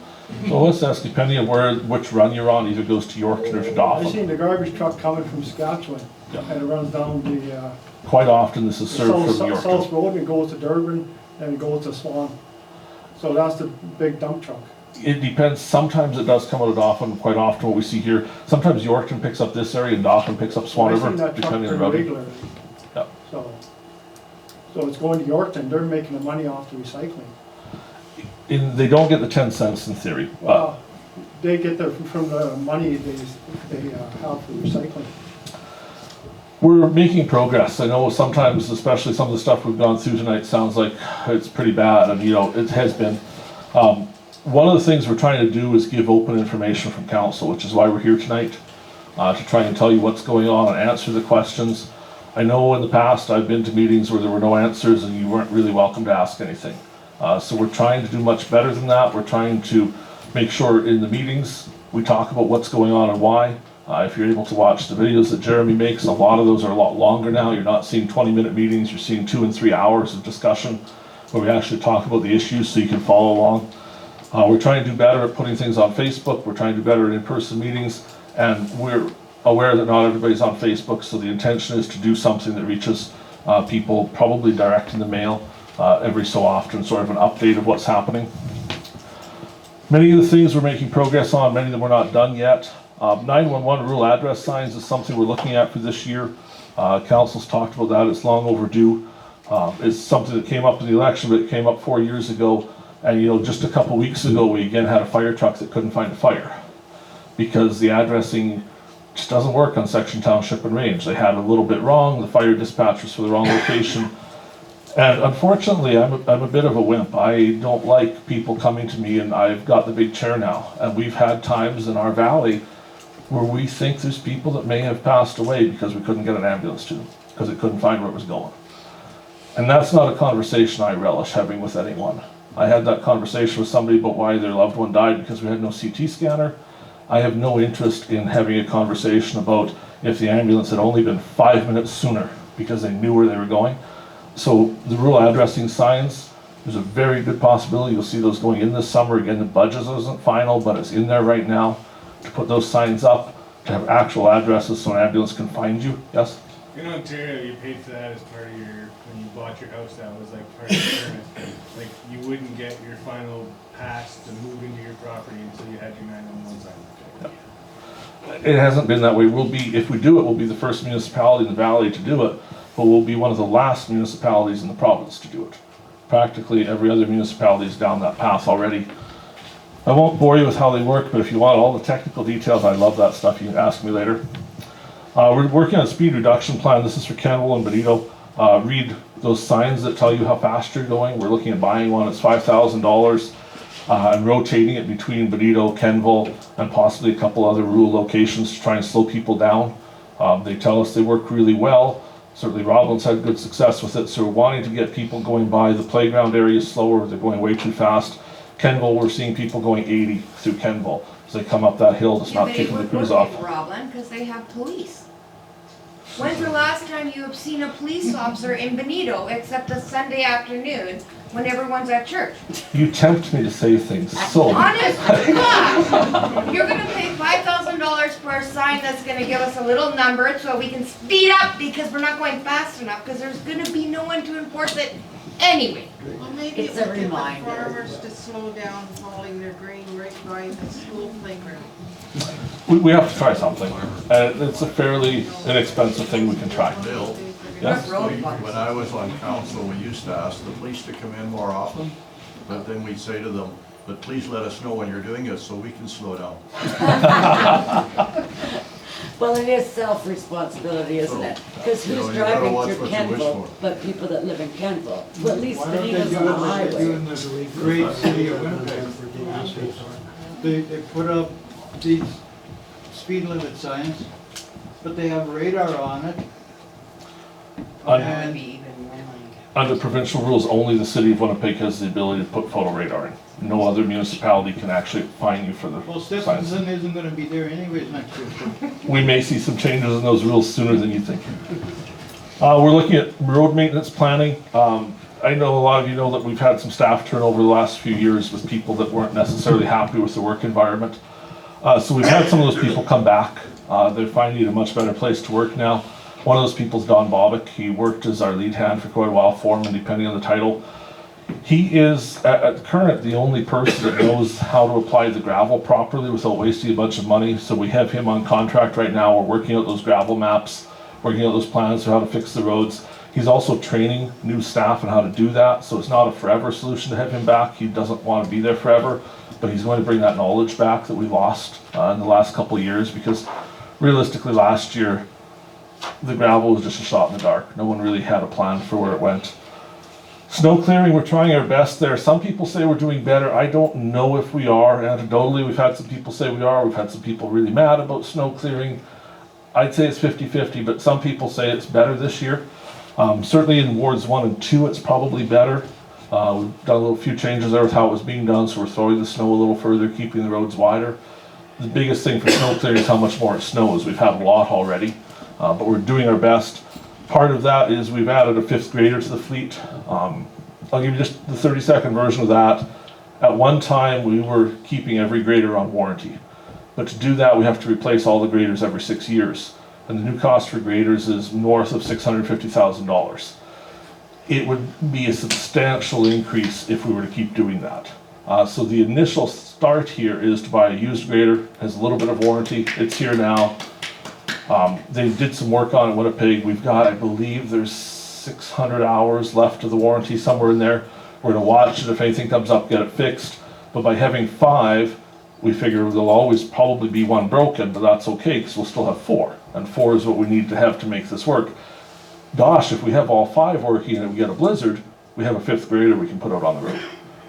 So let's ask, depending on which run you're on, either goes to Yorkton or to I Dauphin. seen the garbage truck coming from Saskatchewan, Yeah. and it runs down the, Quite often this is served from South Yorkton. Road, and it goes to Durban, and it goes to Swan. So that's the big dump truck. It depends, sometimes it does come out of Dauphin, quite often what we see here, sometimes Yorkton picks up this area and Dauphin picks up Swan I River, seen that truck depending on the pretty routing. regularly. Yeah. So it's going to Yorkton, they're making the money off the recycling. They don't get the 10 cents in theory, but Well, they get from the money they have for recycling. we're making progress. I know sometimes, especially some of the stuff we've gone through tonight sounds like it's pretty bad, and you know, it has been. One of the things we're trying to do is give open information from council, which is why we're here tonight, to try and tell you what's going on and answer the questions. I know in the past I've been to meetings where there were no answers and you weren't really welcome to ask anything. So we're trying to do much better than that. We're trying to make sure in the meetings we talk about what's going on and why. If you're able to watch the videos that Jeremy makes, a lot of those are a lot longer now. You're not seeing 20-minute meetings, you're seeing 2 and 3 hours of discussion where we actually talk about the issues so you can follow along. We're trying to do better at putting things on Facebook. We're trying to do better at in-person meetings, and we're aware that not everybody's on Facebook, so the intention is to do something that reaches people, probably direct in the mail every so often, sort of an update of what's happening. Many of the things we're making progress on, many of them we're not done yet. 911 rural address signs is something we're looking at for this year. Council's talked about that, it's long overdue. It's something that came up in the election, but it came up 4 years ago. And you know, just a couple weeks ago, we again had a fire truck that couldn't find a fire because the addressing just doesn't work on section, township, and range. They had a little bit wrong, the fire dispatch was for the wrong location. And unfortunately, I'm a bit of a wimp. I don't like people coming to me, and I've got the big chair now. And we've had times in our valley where we think there's people that may have passed away because we couldn't get an ambulance to them, because it couldn't find where it was going. And that's not a conversation I relish having with anyone. I had that conversation with somebody about why their loved one died because we had no CT scanner. I have no interest in having a conversation about if the ambulance had only been 5 minutes sooner because they knew where they were going. So the rural addressing signs, there's a very good possibility you'll see those going in this summer. Again, the budget isn't final, but it's in there right now to put those signs up, to have actual addresses so an ambulance can find you. Yes? In Ontario, you paid for that as part of when you bought your house, that was like part of your permit. Like, you wouldn't get your final pass to move into your property until you had your 911 sign. It hasn't been that way. We'll be, if we do it, we'll be the first municipality in the valley to do it, but we'll be one of the last municipalities in the province to do it. Practically every other municipality is down that path already. I won't bore you with how they work, but if you want all the technical details, I love that stuff. You can ask me later. We're working on a speed reduction plan. This is for Kenville and Benito. Read those signs that tell you how fast you're going. We're looking at buying one. It's $5,000 and rotating it between Benito, Kenville, and possibly a couple other rural locations to try and slow people down. They tell us they work really well. Certainly Roblin's had good success with it, so we're wanting to get people going by the playground areas slower. They're going way too fast. Kenville, we're seeing people going 80 through Kenville as they come up that hill, just not kicking the crews off. Roblin, because they have police. When's the last time you have seen a police officer in Benito except a Sunday afternoon when everyone's at church? You tempt me to say things so. Honest to God! You're gonna pay $5,000 for a sign that's gonna give us a little number so we can speed up because we're not going fast enough because there's gonna be no one to enforce it anyway. Well, maybe It's it a would get the reminder. farmers to slow down hauling their grain right by the school playground. We have to try something. It's a fairly inexpensive thing we can try. Bill, Yes? when I was on council, we used to ask the police to come in more often, but then we'd say to them, but please let us know when you're doing it so we can slow down. Well, it is self-responsibility, isn't it? Because You know, who's you gotta driving watch through what you wish Kenville, for. but people that live in Kenville? Well, at least Why don't they Benito's do on the it like they do highway. in the great city of Winnipeg? They put up these speed limit signs, but they have radar on it. And Under provincial rules, only the city of Winnipeg has the ability to put photo radar in. No other municipality can actually fine you for the well, signs. Stephenson isn't gonna be there anyways next year. We may see some changes in those rules sooner than you think. We're looking at road maintenance planning. I know a lot of you know that we've had some staff turnover the last few years with people that weren't necessarily happy with the work environment. So we've had some of those people come back. They're finding it a much better place to work now. One of those people is Don Bobick. He worked as our lead hand for quite a while, foreman, depending on the title. He is, at current, the only person that knows how to apply the gravel properly without wasting a bunch of money. So we have him on contract right now. We're working out those gravel maps, working out those plans for how to fix the roads. He's also training new staff on how to do that. So it's not a forever solution to have him back. He doesn't want to be there forever, but he's going to bring that knowledge back that we lost in the last couple of years, because realistically last year, the gravel was just a shot in the dark. No one really had a plan for where it went. Snow clearing, we're trying our best there. Some people say we're doing better. I don't know if we are. Anecdotally, we've had some people say we are. We've had some people really mad about snow clearing. I'd say it's 50-50, but some people say it's better this year. Certainly in wards 1 and 2, it's probably better. We've done a few changes there with how it was being done, so we're throwing the snow a little further, keeping the roads wider. The biggest thing for snow clearing is how much more it snows. We've had a lot already, but we're doing our best. Part of that is we've added a 5th grader to the fleet. I'll give you just the 30-second version of that. At one time, we were keeping every grader on warranty. But to do that, we have to replace all the graders every 6 years. And the new cost for graders is north of $650,000. It would be a substantial increase if we were to keep doing that. So the initial start here is to buy a used grader, has a little bit of warranty. It's here now. They did some work on it in Winnipeg. We've got, I believe there's 600 hours left of the warranty, somewhere in there. We're gonna watch it. If anything comes up, get it fixed. But by having 5, we figure there'll always probably be 1 broken, but that's okay, because we'll still have 4. And 4 is what we need to have to make this work. Gosh, if we have all 5 working and we get a blizzard, we have a 5th grader we can put out on the road,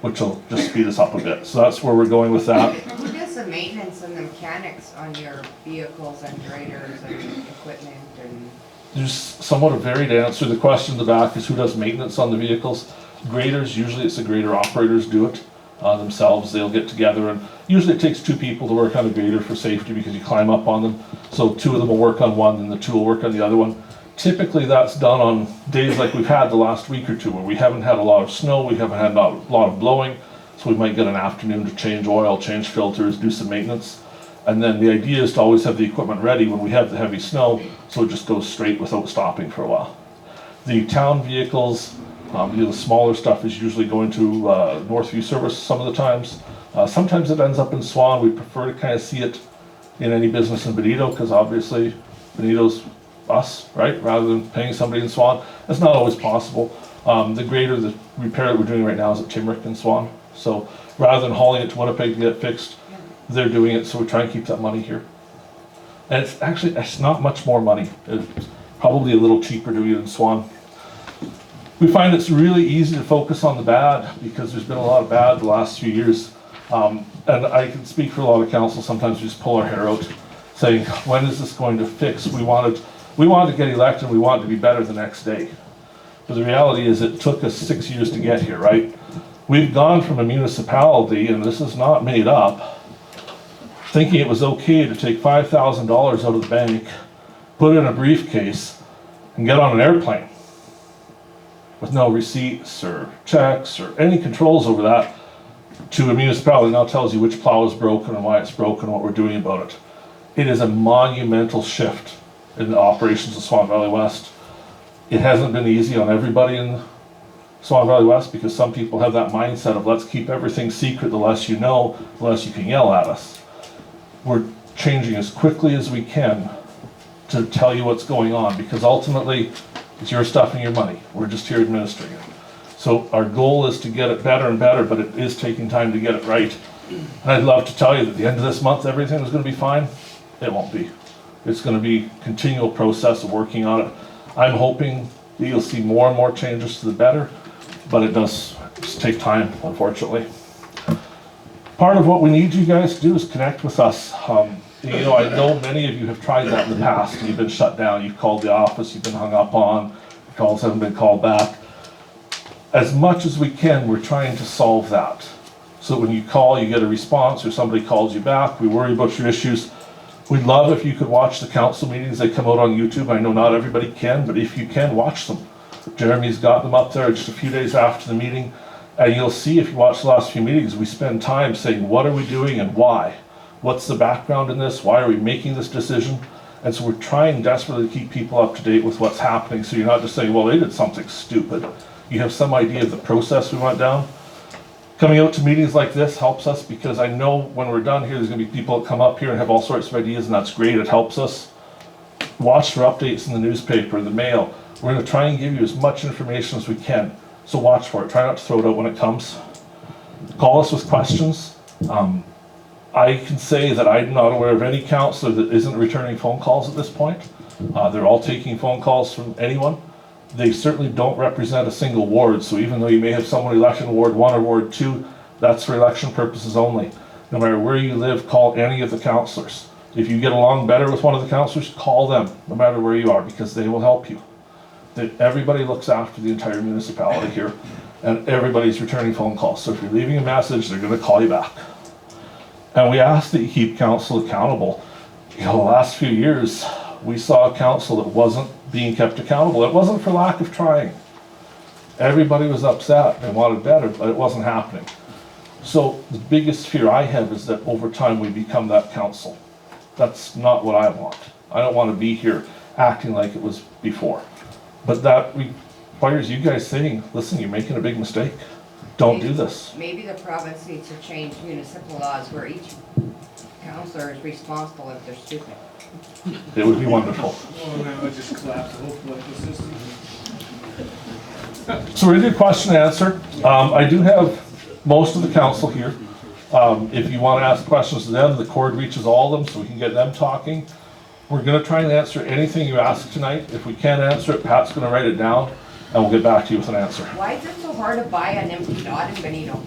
which will just speed us up a bit. So that's where we're going with that. Who does the maintenance and the mechanics on your vehicles and graders and equipment and? There's somewhat a varied answer. The question in the back is who does maintenance on the vehicles? Graders, usually it's the grader operators do it themselves. They'll get together, and usually it takes 2 people to work on a grader for safety because you climb up on them. So 2 of them will work on one and the 2 will work on the other one. Typically that's done on days like we've had the last week or 2 where we haven't had a lot of snow, we haven't had a lot of blowing. So we might get an afternoon to change oil, change filters, do some maintenance. And then the idea is to always have the equipment ready when we have the heavy snow, so it just goes straight without stopping for a while. The town vehicles, the smaller stuff is usually going to Northview Service some of the times. Sometimes it ends up in Swan. We prefer to kind of see it in any business in Benito, because obviously Benito's us, right? Rather than paying somebody in Swan. That's not always possible. The grader, the repair that we're doing right now is at Timrick in Swan. So rather than hauling it to Winnipeg to get it fixed, they're doing it, so we try and keep that money here. And it's not much more money. It's probably a little cheaper doing it in Swan. We find it's really easy to focus on the bad because there's been a lot of bad the last few years. And I can speak for a lot of council, sometimes we just pull our hair out saying, when is this going to fix? We wanted to get elected, we wanted to be better the next day. But the reality is it took us 6 years to get here, right? We've gone from a municipality, and this is not made up, thinking it was okay to take $5,000 out of the bank, put it in a briefcase, and get on an airplane with no receipts or checks or any controls over that, to a municipality now tells you which plow is broken and why it's broken and what we're doing about it. It is a monumental shift in the operations of Swan Valley West. It hasn't been easy on everybody in Swan Valley West because some people have that mindset of let's keep everything secret, the less you know, the less you can yell at us. We're changing as quickly as we can to tell you what's going on, because ultimately it's your stuff and your money. We're just here administering it. So our goal is to get it better and better, but it is taking time to get it right. And I'd love to tell you that at the end of this month, everything is gonna be fine. It won't be. It's gonna be a continual process of working on it. I'm hoping that you'll see more and more changes to the better, but it does just take time, unfortunately. Part of what we need you guys to do is connect with us. You know, I know many of you have tried that in the past, and you've been shut down, you've called the office, you've been hung up on, calls haven't been called back. As much as we can, we're trying to solve that. So when you call, you get a response, or somebody calls you back, we worry about your issues. We'd love if you could watch the council meetings, they come out on YouTube. I know not everybody can, but if you can, watch them. Jeremy's got them up there just a few days after the meeting. And you'll see if you watch the last few meetings, we spend time saying, what are we doing and why? What's the background in this? Why are we making this decision? And so we're trying desperately to keep people up to date with what's happening. So you're not just saying, well, they did something stupid. You have some idea of the process we went down. Coming out to meetings like this helps us, because I know when we're done here, there's gonna be people that come up here and have all sorts of ideas, and that's great, it helps us. Watch for updates in the newspaper, the mail. We're gonna try and give you as much information as we can. So watch for it, try not to throw it out when it comes. Call us with questions. I can say that I'm not aware of any councillor that isn't returning phone calls at this point. They're all taking phone calls from anyone. They certainly don't represent a single ward, so even though you may have someone elected in Ward 1 or Ward 2, that's for election purposes only. No matter where you live, call any of the councillors. If you get along better with one of the councillors, call them, no matter where you are, because they will help you. Everybody looks after the entire municipality here, and everybody's returning phone calls. So if you're leaving a message, they're gonna call you back. And we ask that you keep council accountable. You know, the last few years, we saw a council that wasn't being kept accountable. It wasn't for lack of trying. Everybody was upset and wanted better, but it wasn't happening. So the biggest fear I have is that over time we become that council. That's not what I want. I don't want to be here acting like it was before. But that requires you guys saying, listen, you're making a big mistake. Don't do this. Maybe the province needs to change municipal laws where each councillor is responsible if they're stupid. It would be wonderful. Well, then it would just collapse the whole political system. So we're gonna do question and answer. I do have most of the council here. If you want to ask questions to them, the cord reaches all of them, so we can get them talking. We're gonna try and answer anything you ask tonight. If we can't answer it, Pat's gonna write it down, and we'll get back to you with an answer. Why is it so hard to buy an empty lot in Benito?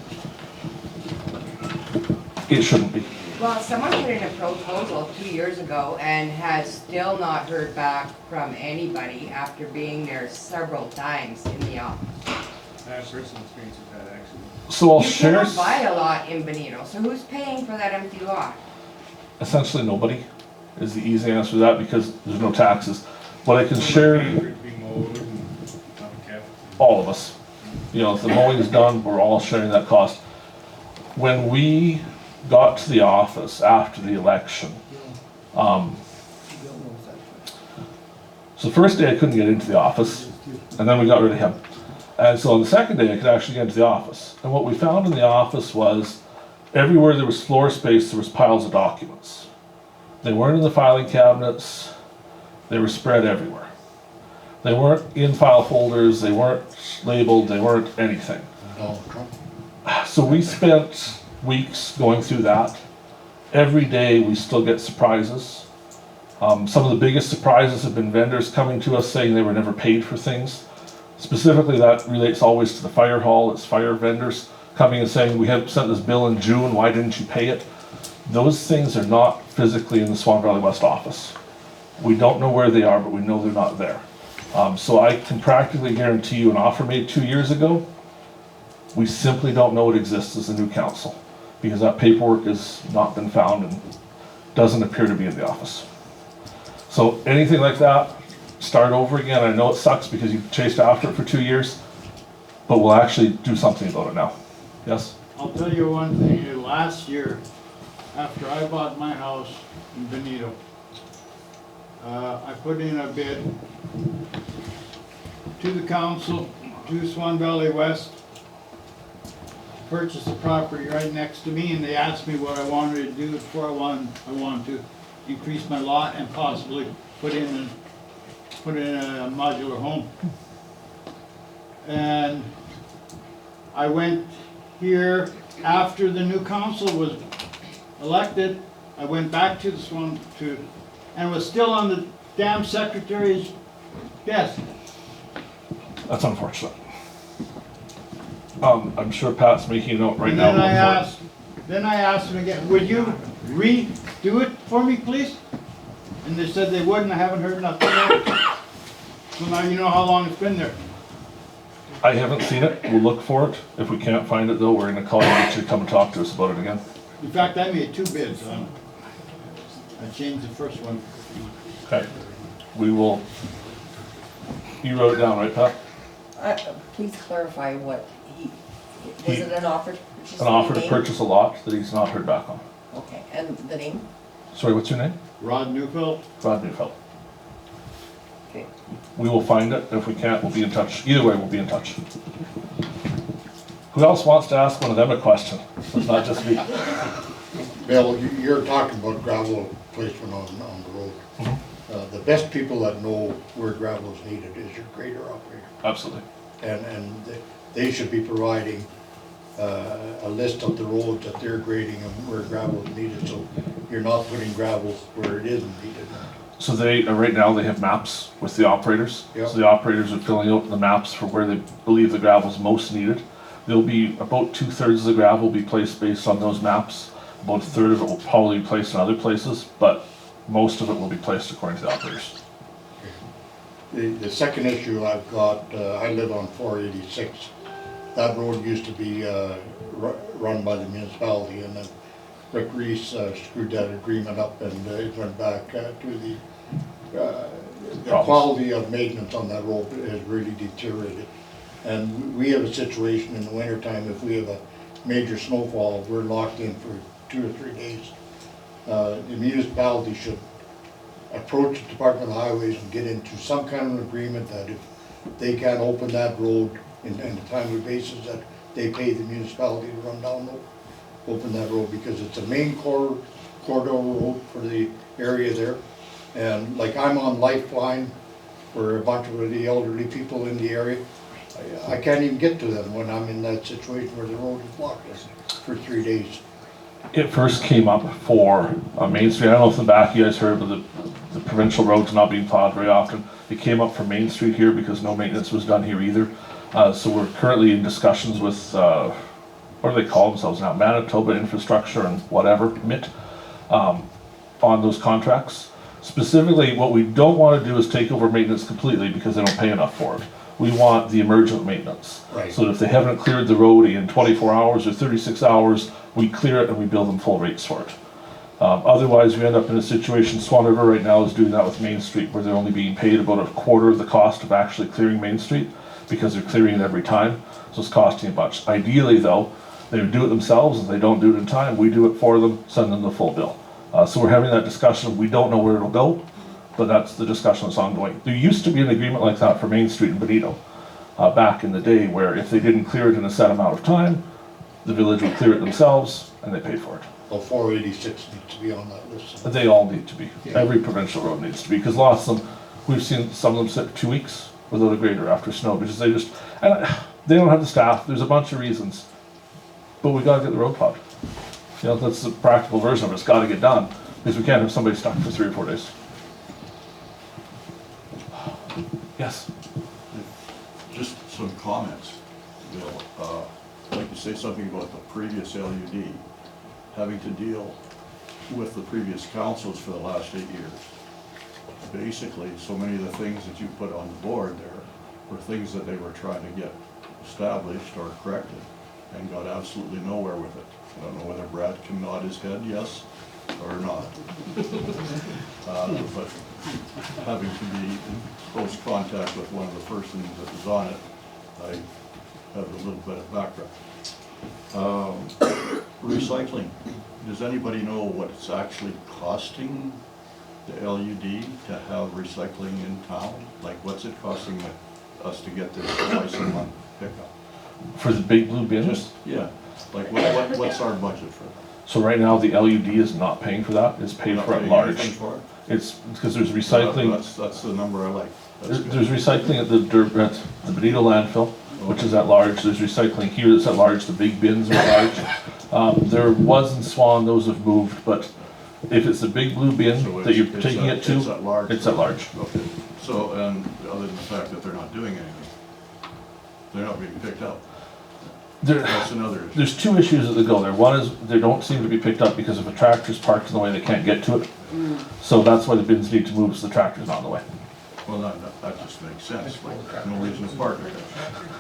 It shouldn't be. Well, someone put in a proposal 2 years ago and has still not heard back from anybody after being there several times in the office. I have personal experience with that, actually. So I'll You share. cannot buy a lot in Benito, so who's paying for that empty lot? Essentially nobody is the easy answer to that, because there's no taxes. What I can share, Paying for it to be mowed and not kept. all of us. You know, if the mowing's done, we're all sharing that cost. When we got to the office after the election, so the first day I couldn't get into the office, and then we got rid of him. And so on the second day I could actually get into the office. And what we found in the office was everywhere there was floor space, there was piles of documents. They weren't in the filing cabinets, they were spread everywhere. They weren't in file folders, they weren't labeled, they weren't anything. So we spent weeks going through that. Every day we still get surprises. Some of the biggest surprises have been vendors coming to us saying they were never paid for things. Specifically, that relates always to the fire hall. It's fire vendors coming and saying, we had sent this bill in June, why didn't you pay it? Those things are not physically in the Swan Valley West office. We don't know where they are, but we know they're not there. So I can practically guarantee you an offer made 2 years ago, we simply don't know it exists as a new council, because that paperwork has not been found and doesn't appear to be in the office. So anything like that, start over again. I know it sucks because you've chased after it for 2 years, but we'll actually do something about it now. Yes? I'll tell you one thing, last year, after I bought my house in Benito, I put in a bid to the council, to Swan Valley West, purchase the property right next to me, and they asked me what I wanted to do before I wanted to increase my lot and possibly put in a modular home. And I went here after the new council was elected. I went back to the Swan and was still on the damn secretary's desk. That's unfortunate. I'm sure Pat's making a note right And now. then I asked him again, would you redo it for me, please? And they said they would, and I haven't heard nothing yet. So now you know how long it's been there. I haven't seen it. We'll look for it. If we can't find it though, we're gonna call you and get you to come and talk to us about it again. In fact, I made 2 bids on it. I changed the first one. Okay. We will, you wrote it down, right, Pat? Please clarify what was it an offer to purchase? An offer to name? purchase a lot that he's not heard back on. Okay, and the name? Sorry, what's your name? Rod Neufeld. Rod Neufeld. Okay. We will find it. If we can't, we'll be in touch. Either way, we'll be in touch. Who else wants to ask one of them a question? It's not just me. Bill, you're talking about gravel placement on the road. The best people that know where gravel is needed is your grader operator. Absolutely. And they should be providing a list of the roads that they're grading and where gravel is needed, so you're not putting gravel where it isn't needed. So they, right now, they have maps with the operators. Yep. So the operators are filling out the maps for where they believe the gravel is most needed. There'll be about 2/3 of the gravel will be placed based on those maps. About 1/3 of it will probably be placed in other places, but most of it will be placed according to the operators. The second issue I've got, I live on 486. That road used to be run by the municipality, and then Rick Reese screwed that agreement up, and it went back to the quality of maintenance on that road has really deteriorated. And we have a situation in the wintertime, if we have a major snowfall, we're locked in for 2 or 3 days. The municipality should approach the Department of Highways and get into some kind of an agreement that if they can't open that road in a timely basis, that they pay the municipality to run down, open that road, because it's a main corridor road for the area there. And like I'm on Lifeline for a bunch of the elderly people in the area. I can't even get to them when I'm in that situation where the road is blocked for 3 days. It first came up for Main Street. I don't know if in the back you guys heard, but the provincial roads not being plowed very often. It came up for Main Street here because no maintenance was done here either. So we're currently in discussions with, what do they call themselves now? Manitoba Infrastructure and whatever, MIT, on those contracts. Specifically, what we don't want to do is take over maintenance completely because they don't pay enough for it. We want the emergent maintenance. Right. So that if they haven't cleared the road in 24 hours or 36 hours, we clear it and we bill them full rates for it. Otherwise, we end up in a situation, Swan River right now is doing that with Main Street, where they're only being paid about 1/4 of the cost of actually clearing Main Street, because they're clearing it every time, so it's costing a bunch. Ideally though, they would do it themselves. If they don't do it in time, we do it for them, send them the full bill. So we're having that discussion. We don't know where it'll go, but that's the discussion that's ongoing. There used to be an agreement like that for Main Street in Benito back in the day, where if they didn't clear it in a set amount of time, the village would clear it themselves and they paid for it. Well, 486 needs to be on that list. They all need to be. Yeah. Every provincial road needs to be, because lots of them, we've seen some of them sit 2 weeks without a grader after snow, because they just, and they don't have the staff. There's a bunch of reasons, but we gotta get the road plowed. You know, that's the practical version of it. It's gotta get done, because we can't have somebody stuck for 3 or 4 days. Yes? Just some comments, Bill. I'd like to say something about the previous LUD, having to deal with the previous councils for the last 8 years. Basically, so many of the things that you put on the board there were things that they were trying to get established or corrected, and got absolutely nowhere with it. I don't know whether Brad can nod his head yes or not. But having to be in close contact with one of the persons that was on it, I have a little bit of background. Recycling. Does anybody know what it's actually costing the LUD to have recycling in town? Like, what's it costing us to get this twice a month pickup? For the big blue bins? Just, yeah. Like, what's our budget for that? So right now, the LUD is not paying for that. It's paid for at large. For it? It's because there's recycling. That's the number I like. There's recycling at the Benito landfill. which is at large. There's recycling here that's at large, the big bins are at large. There was in Swan, those have moved, but if it's a big blue bin So that you're it's taking at- it to, it's at large. it's at large. Okay, so, and other than the fact that they're not doing anything, they're not being picked up. That's another issue. There's two issues that go there. One is they don't seem to be picked up because if a tractor's parked in the way, they can't get to it. So that's why the bins need to move, so the tractor's not in the way. Well, that just makes sense, no reason to park there.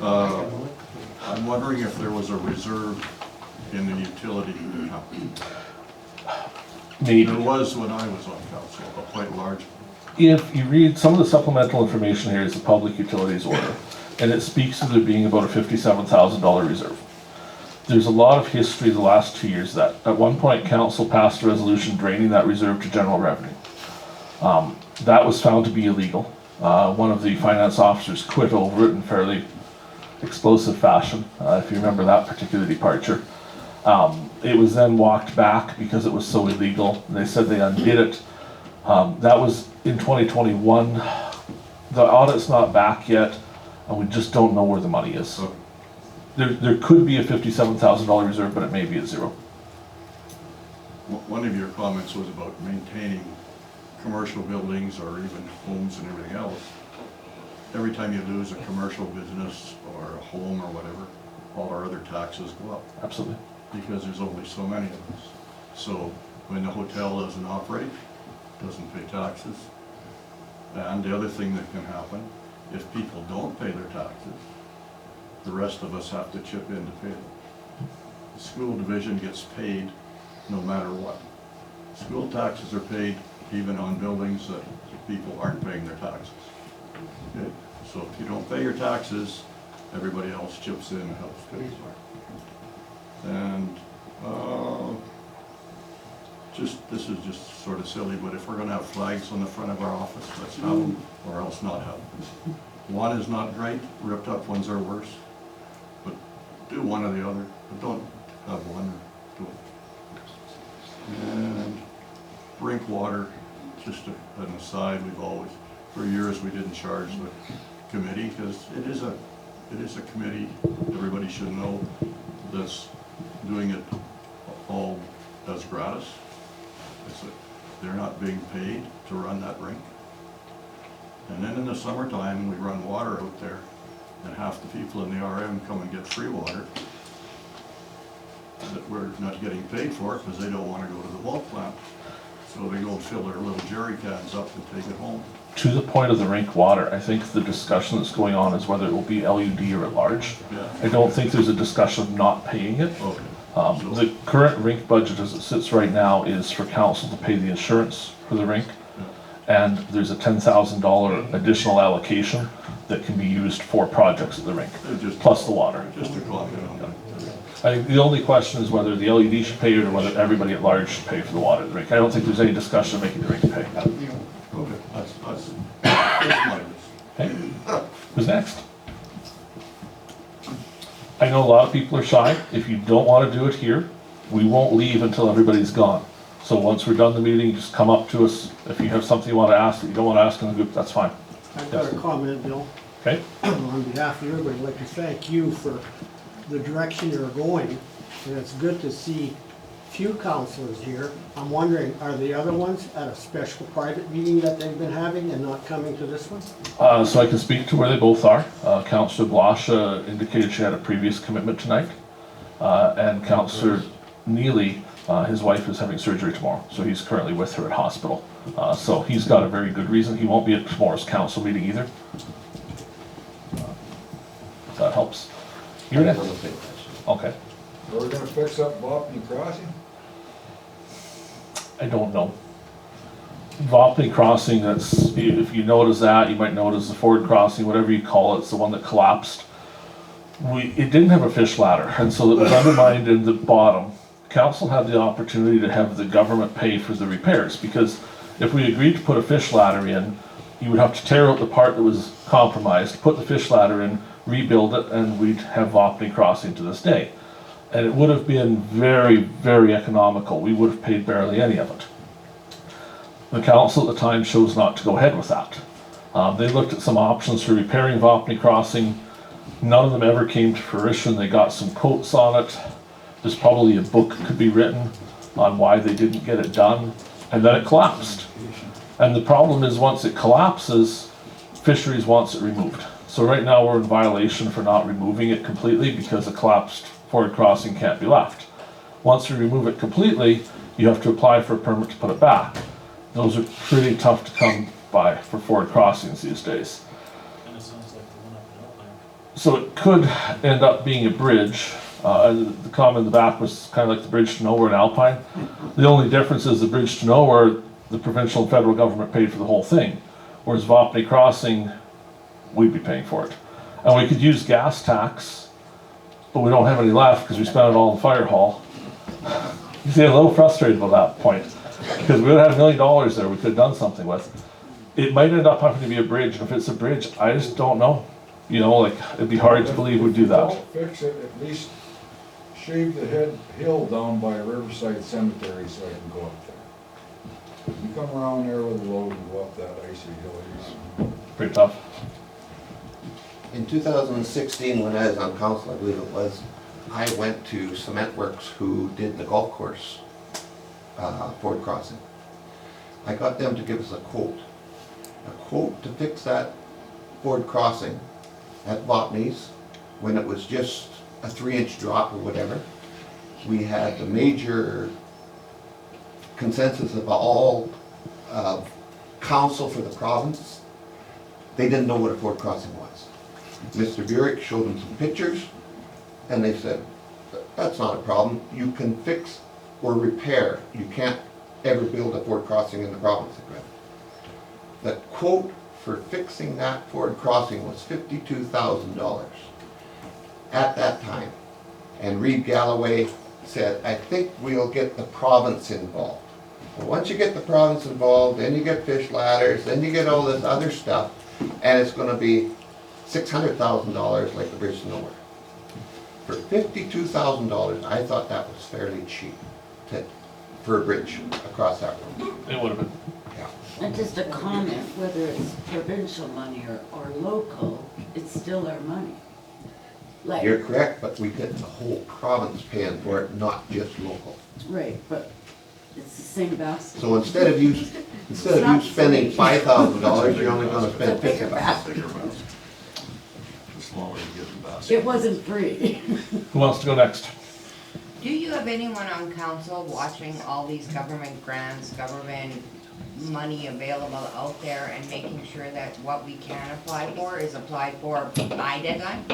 I'm wondering if there was a reserve in the utility company. Maybe. There was when I was on council, a quite large. If you read some of the supplemental information here is the public utilities order, and it speaks to there being about a $57,000 reserve. There's a lot of history the last 2 years that at one point council passed a resolution draining that reserve to general revenue. That was found to be illegal. One of the finance officers quit over it in fairly explosive fashion, if you remember that particular departure. It was then walked back because it was so illegal. They said they undid it. That was in 2021. The audit's not back yet, and we just don't know where the money is. There could be a $57,000 reserve, but it may be at zero. One of your comments was about maintaining commercial buildings or even homes and everything else. Every time you lose a commercial business or a home or whatever, all our other taxes go up. Absolutely. Because there's only so many of us. So when the hotel doesn't operate, doesn't pay taxes. And the other thing that can happen, if people don't pay their taxes, the rest of us have to chip in to pay them. The school division gets paid no matter what. School taxes are paid even on buildings that people aren't paying their taxes. Okay? So if you don't pay your taxes, everybody else chips in and helps pay for it. And this is just sort of silly, but if we're gonna have flags on the front of our office, let's have them or else not have them. One is not great, ripped up ones are worse, but do one or the other, but don't have one or two. And drink water, just an aside, we've always, for years we didn't charge the committee because it is a committee, everybody should know, that's doing it all as gratis. They're not being paid to run that rink. And then in the summertime, we run water out there, and half the people in the RM come and get free water that we're not getting paid for because they don't want to go to the bulk plant. So they go and fill their little jerry cans up and take it home. To the point of the rink water, I think the discussion that's going on is whether it will be LUD or at large. Yeah. I don't think there's a discussion of not paying it. Okay. The current rink budget as it sits right now is for council to pay the insurance for the rink. And there's a $10,000 additional allocation that can be used for projects at the rink, plus the water. Just a comment on that. I think the only question is whether the LED should pay it or whether everybody at large should pay for the water at the rink. I don't think there's any discussion of making the rink pay. Okay, that's my list. Okay, who's next? I know a lot of people are shy. If you don't want to do it here, we won't leave until everybody's gone. So once we're done the meeting, just come up to us. If you have something you want to ask that you don't want to ask in the group, that's fine. I've got a comment, Bill. Okay? On behalf of everybody, I'd like to thank you for the direction you're going. And it's good to see few councilors here. I'm wondering, are the other ones at a special private meeting that they've been having and not coming to this one? So I can speak to where they both are. Councillor Blosh indicated she had a previous commitment tonight. And Councillor Neely, his wife is having surgery tomorrow, so he's currently with her at hospital. So he's got a very good reason. He won't be at tomorrow's council meeting either. If that helps. You're next. Okay. Are we gonna fix up Botany Crossing? I don't know. Vopney Crossing, that's, if you notice that, you might notice the Ford Crossing, whatever you call it, it's the one that collapsed. It didn't have a fish ladder, and so it was undermined in the bottom. Council had the opportunity to have the government pay for the repairs, because if we agreed to put a fish ladder in, you would have to tear out the part that was compromised, put the fish ladder in, rebuild it, and we'd have Vopney Crossing to this day. And it would have been very, very economical. We would have paid barely any of it. The council at the time chose not to go ahead with that. They looked at some options for repairing Vopney Crossing. None of them ever came to fruition. They got some quotes on it. There's probably a book could be written on why they didn't get it done, and then it collapsed. And the problem is, once it collapses, fisheries wants it removed. So right now we're in violation for not removing it completely because a collapsed forward crossing can't be left. Once we remove it completely, you have to apply for a permit to put it back. Those are pretty tough to come by for forward crossings these days. Kinda sounds like the one up in Alpine. So it could end up being a bridge. The comment in the back was kind of like the bridge to nowhere in Alpine. The only difference is the bridge to nowhere, the provincial and federal government paid for the whole thing. Whereas Vopney Crossing, we'd be paying for it. And we could use gas tax, but we don't have any left because we spent it all in fire hall. You see, I'm a little frustrated about that point. Because we would have had $1 million there we could have done something with. It might end up having to be a bridge, and if it's a bridge, I just don't know. You know, like, it'd be hard to believe we'd do that. Don't fix it, at least shave the hill down by Riverside Cemetery so I can go up there. You come around there with a load and go up that icy hill. Pretty tough. In 2016, when I was on council, I believe it was, I went to Cement Works, who did the golf course forward crossing. I got them to give us a quote to fix that forward crossing at Botany's when it was just a 3-inch drop or whatever. We had the major consensus of all council for the province. They didn't know what a forward crossing was. Mr. Burick showed them some pictures, and they said, that's not a problem. You can fix or repair. You can't ever build a forward crossing in the province again. The quote for fixing that forward crossing was $52,000 at that time. And Reeve Galloway said, I think we'll get the province involved. Well, once you get the province involved, then you get fish ladders, then you get all this other stuff, and it's going to be $600,000 like the bridge to nowhere. For $52,000, I thought that was fairly cheap for a bridge across that road. It would have been. Yeah. And just a comment, whether it's provincial money or local, it's still our money. Like, You're correct, but we get the whole province paying for it, not just local. right, but it's the same basket. So instead of you spending $5,000, you're only going to spend $50,000. Bigger basket. The smaller you get the basket. It wasn't free. Who wants to go next? Do you have anyone on council watching all these government grants, government money available out there and making sure that what we can apply for is applied for by deadline?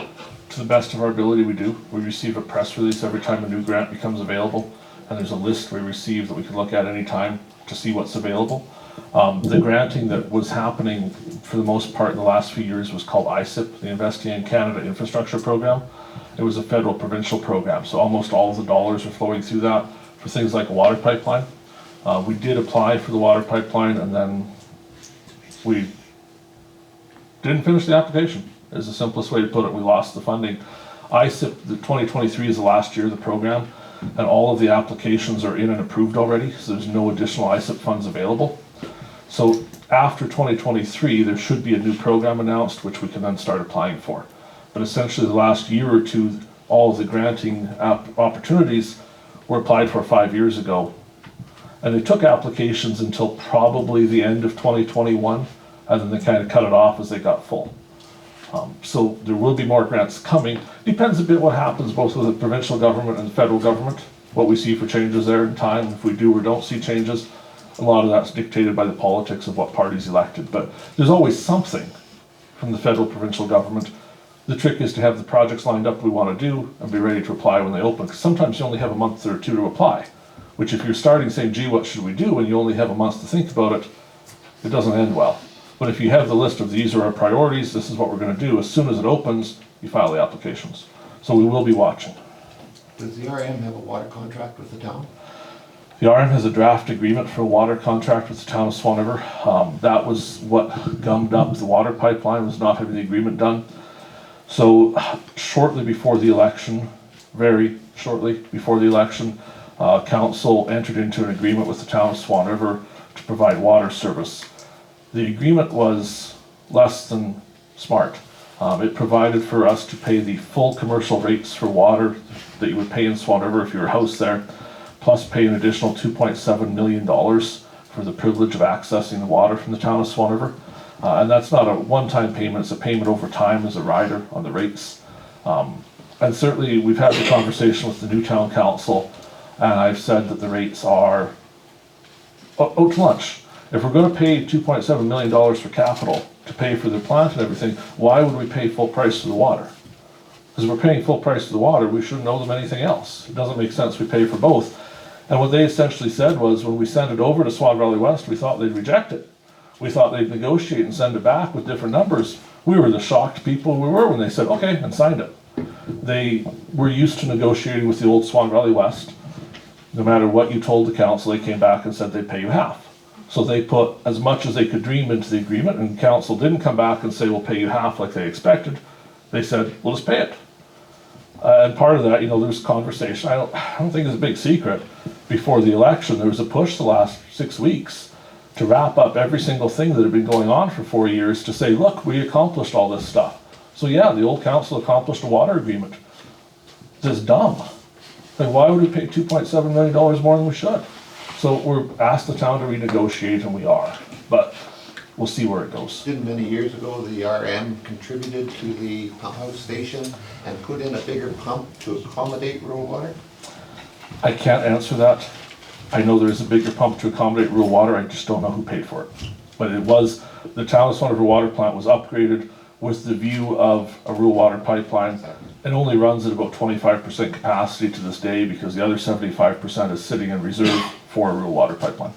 To the best of our ability, we do. We receive a press release every time a new grant becomes available, and there's a list we receive that we can look at any time to see what's available. The granting that was happening for the most part in the last few years was called ISIP, the Investing in Canada Infrastructure Program. It was a federal provincial program, so almost all of the dollars are flowing through that for things like a water pipeline. We did apply for the water pipeline, and then we didn't finish the application, is the simplest way to put it. We lost the funding. ISIP, the 2023 is the last year of the program, and all of the applications are in and approved already, so there's no additional ISIP funds available. So after 2023, there should be a new program announced, which we can then start applying for. But essentially the last year or two, all of the granting opportunities were applied for 5 years ago. And they took applications until probably the end of 2021, and then they kind of cut it off as they got full. So there will be more grants coming. Depends a bit what happens both with the provincial government and the federal government, what we see for changes there in time. If we do or don't see changes, a lot of that's dictated by the politics of what party's elected. But there's always something from the federal provincial government. The trick is to have the projects lined up we want to do and be ready to apply when they open. Because sometimes you only have a month or two to apply, which if you're starting saying, gee, what should we do? And you only have a month to think about it, it doesn't end well. But if you have the list of these are our priorities, this is what we're going to do, as soon as it opens, you file the applications. So we will be watching. Does the RM have a water contract with the town? The RM has a draft agreement for a water contract with the town of Swan River. That was what gummed up the water pipeline, was not having the agreement done. So shortly before the election, very shortly before the election, council entered into an agreement with the town of Swan River to provide water service. The agreement was less than smart. It provided for us to pay the full commercial rates for water that you would pay in Swan River if you were housed there, plus pay an additional $2.7 million for the privilege of accessing the water from the town of Swan River. And that's not a one-time payment, it's a payment over time as a rider on the rates. And certainly we've had the conversation with the new town council, and I've said that the rates are out to lunch. If we're gonna pay $2.7 million for capital to pay for the plant and everything, why would we pay full price for the water? Because if we're paying full price for the water, we shouldn't owe them anything else. It doesn't make sense we pay for both. And what they essentially said was, when we sent it over to Swan Valley West, we thought they'd reject it. We thought they'd negotiate and send it back with different numbers. We were the shocked people we were when they said, okay, and signed it. They were used to negotiating with the old Swan Valley West. No matter what you told the council, they came back and said they'd pay you half. So they put as much as they could dream into the agreement, and council didn't come back and say, we'll pay you half like they expected. They said, we'll just pay it. And part of that, there was conversation. I don't think it's a big secret. Before the election, there was a push the last 6 weeks to wrap up every single thing that had been going on for 4 years to say, look, we accomplished all this stuff. So yeah, the old council accomplished a water agreement. It's just dumb. Like, why would we pay $2.7 million more than we should? So we're asked the town to renegotiate, and we are. But we'll see where it goes. Didn't many years ago the RM contributed to the pump house station and put in a bigger pump to accommodate rural water? I can't answer that. I know there is a bigger pump to accommodate rural water, I just don't know who paid for it. But it was, the town of Swan River water plant was upgraded with the view of a rural water pipeline. It only runs at about 25% capacity to this day because the other 75% is sitting in reserve for a rural water pipeline.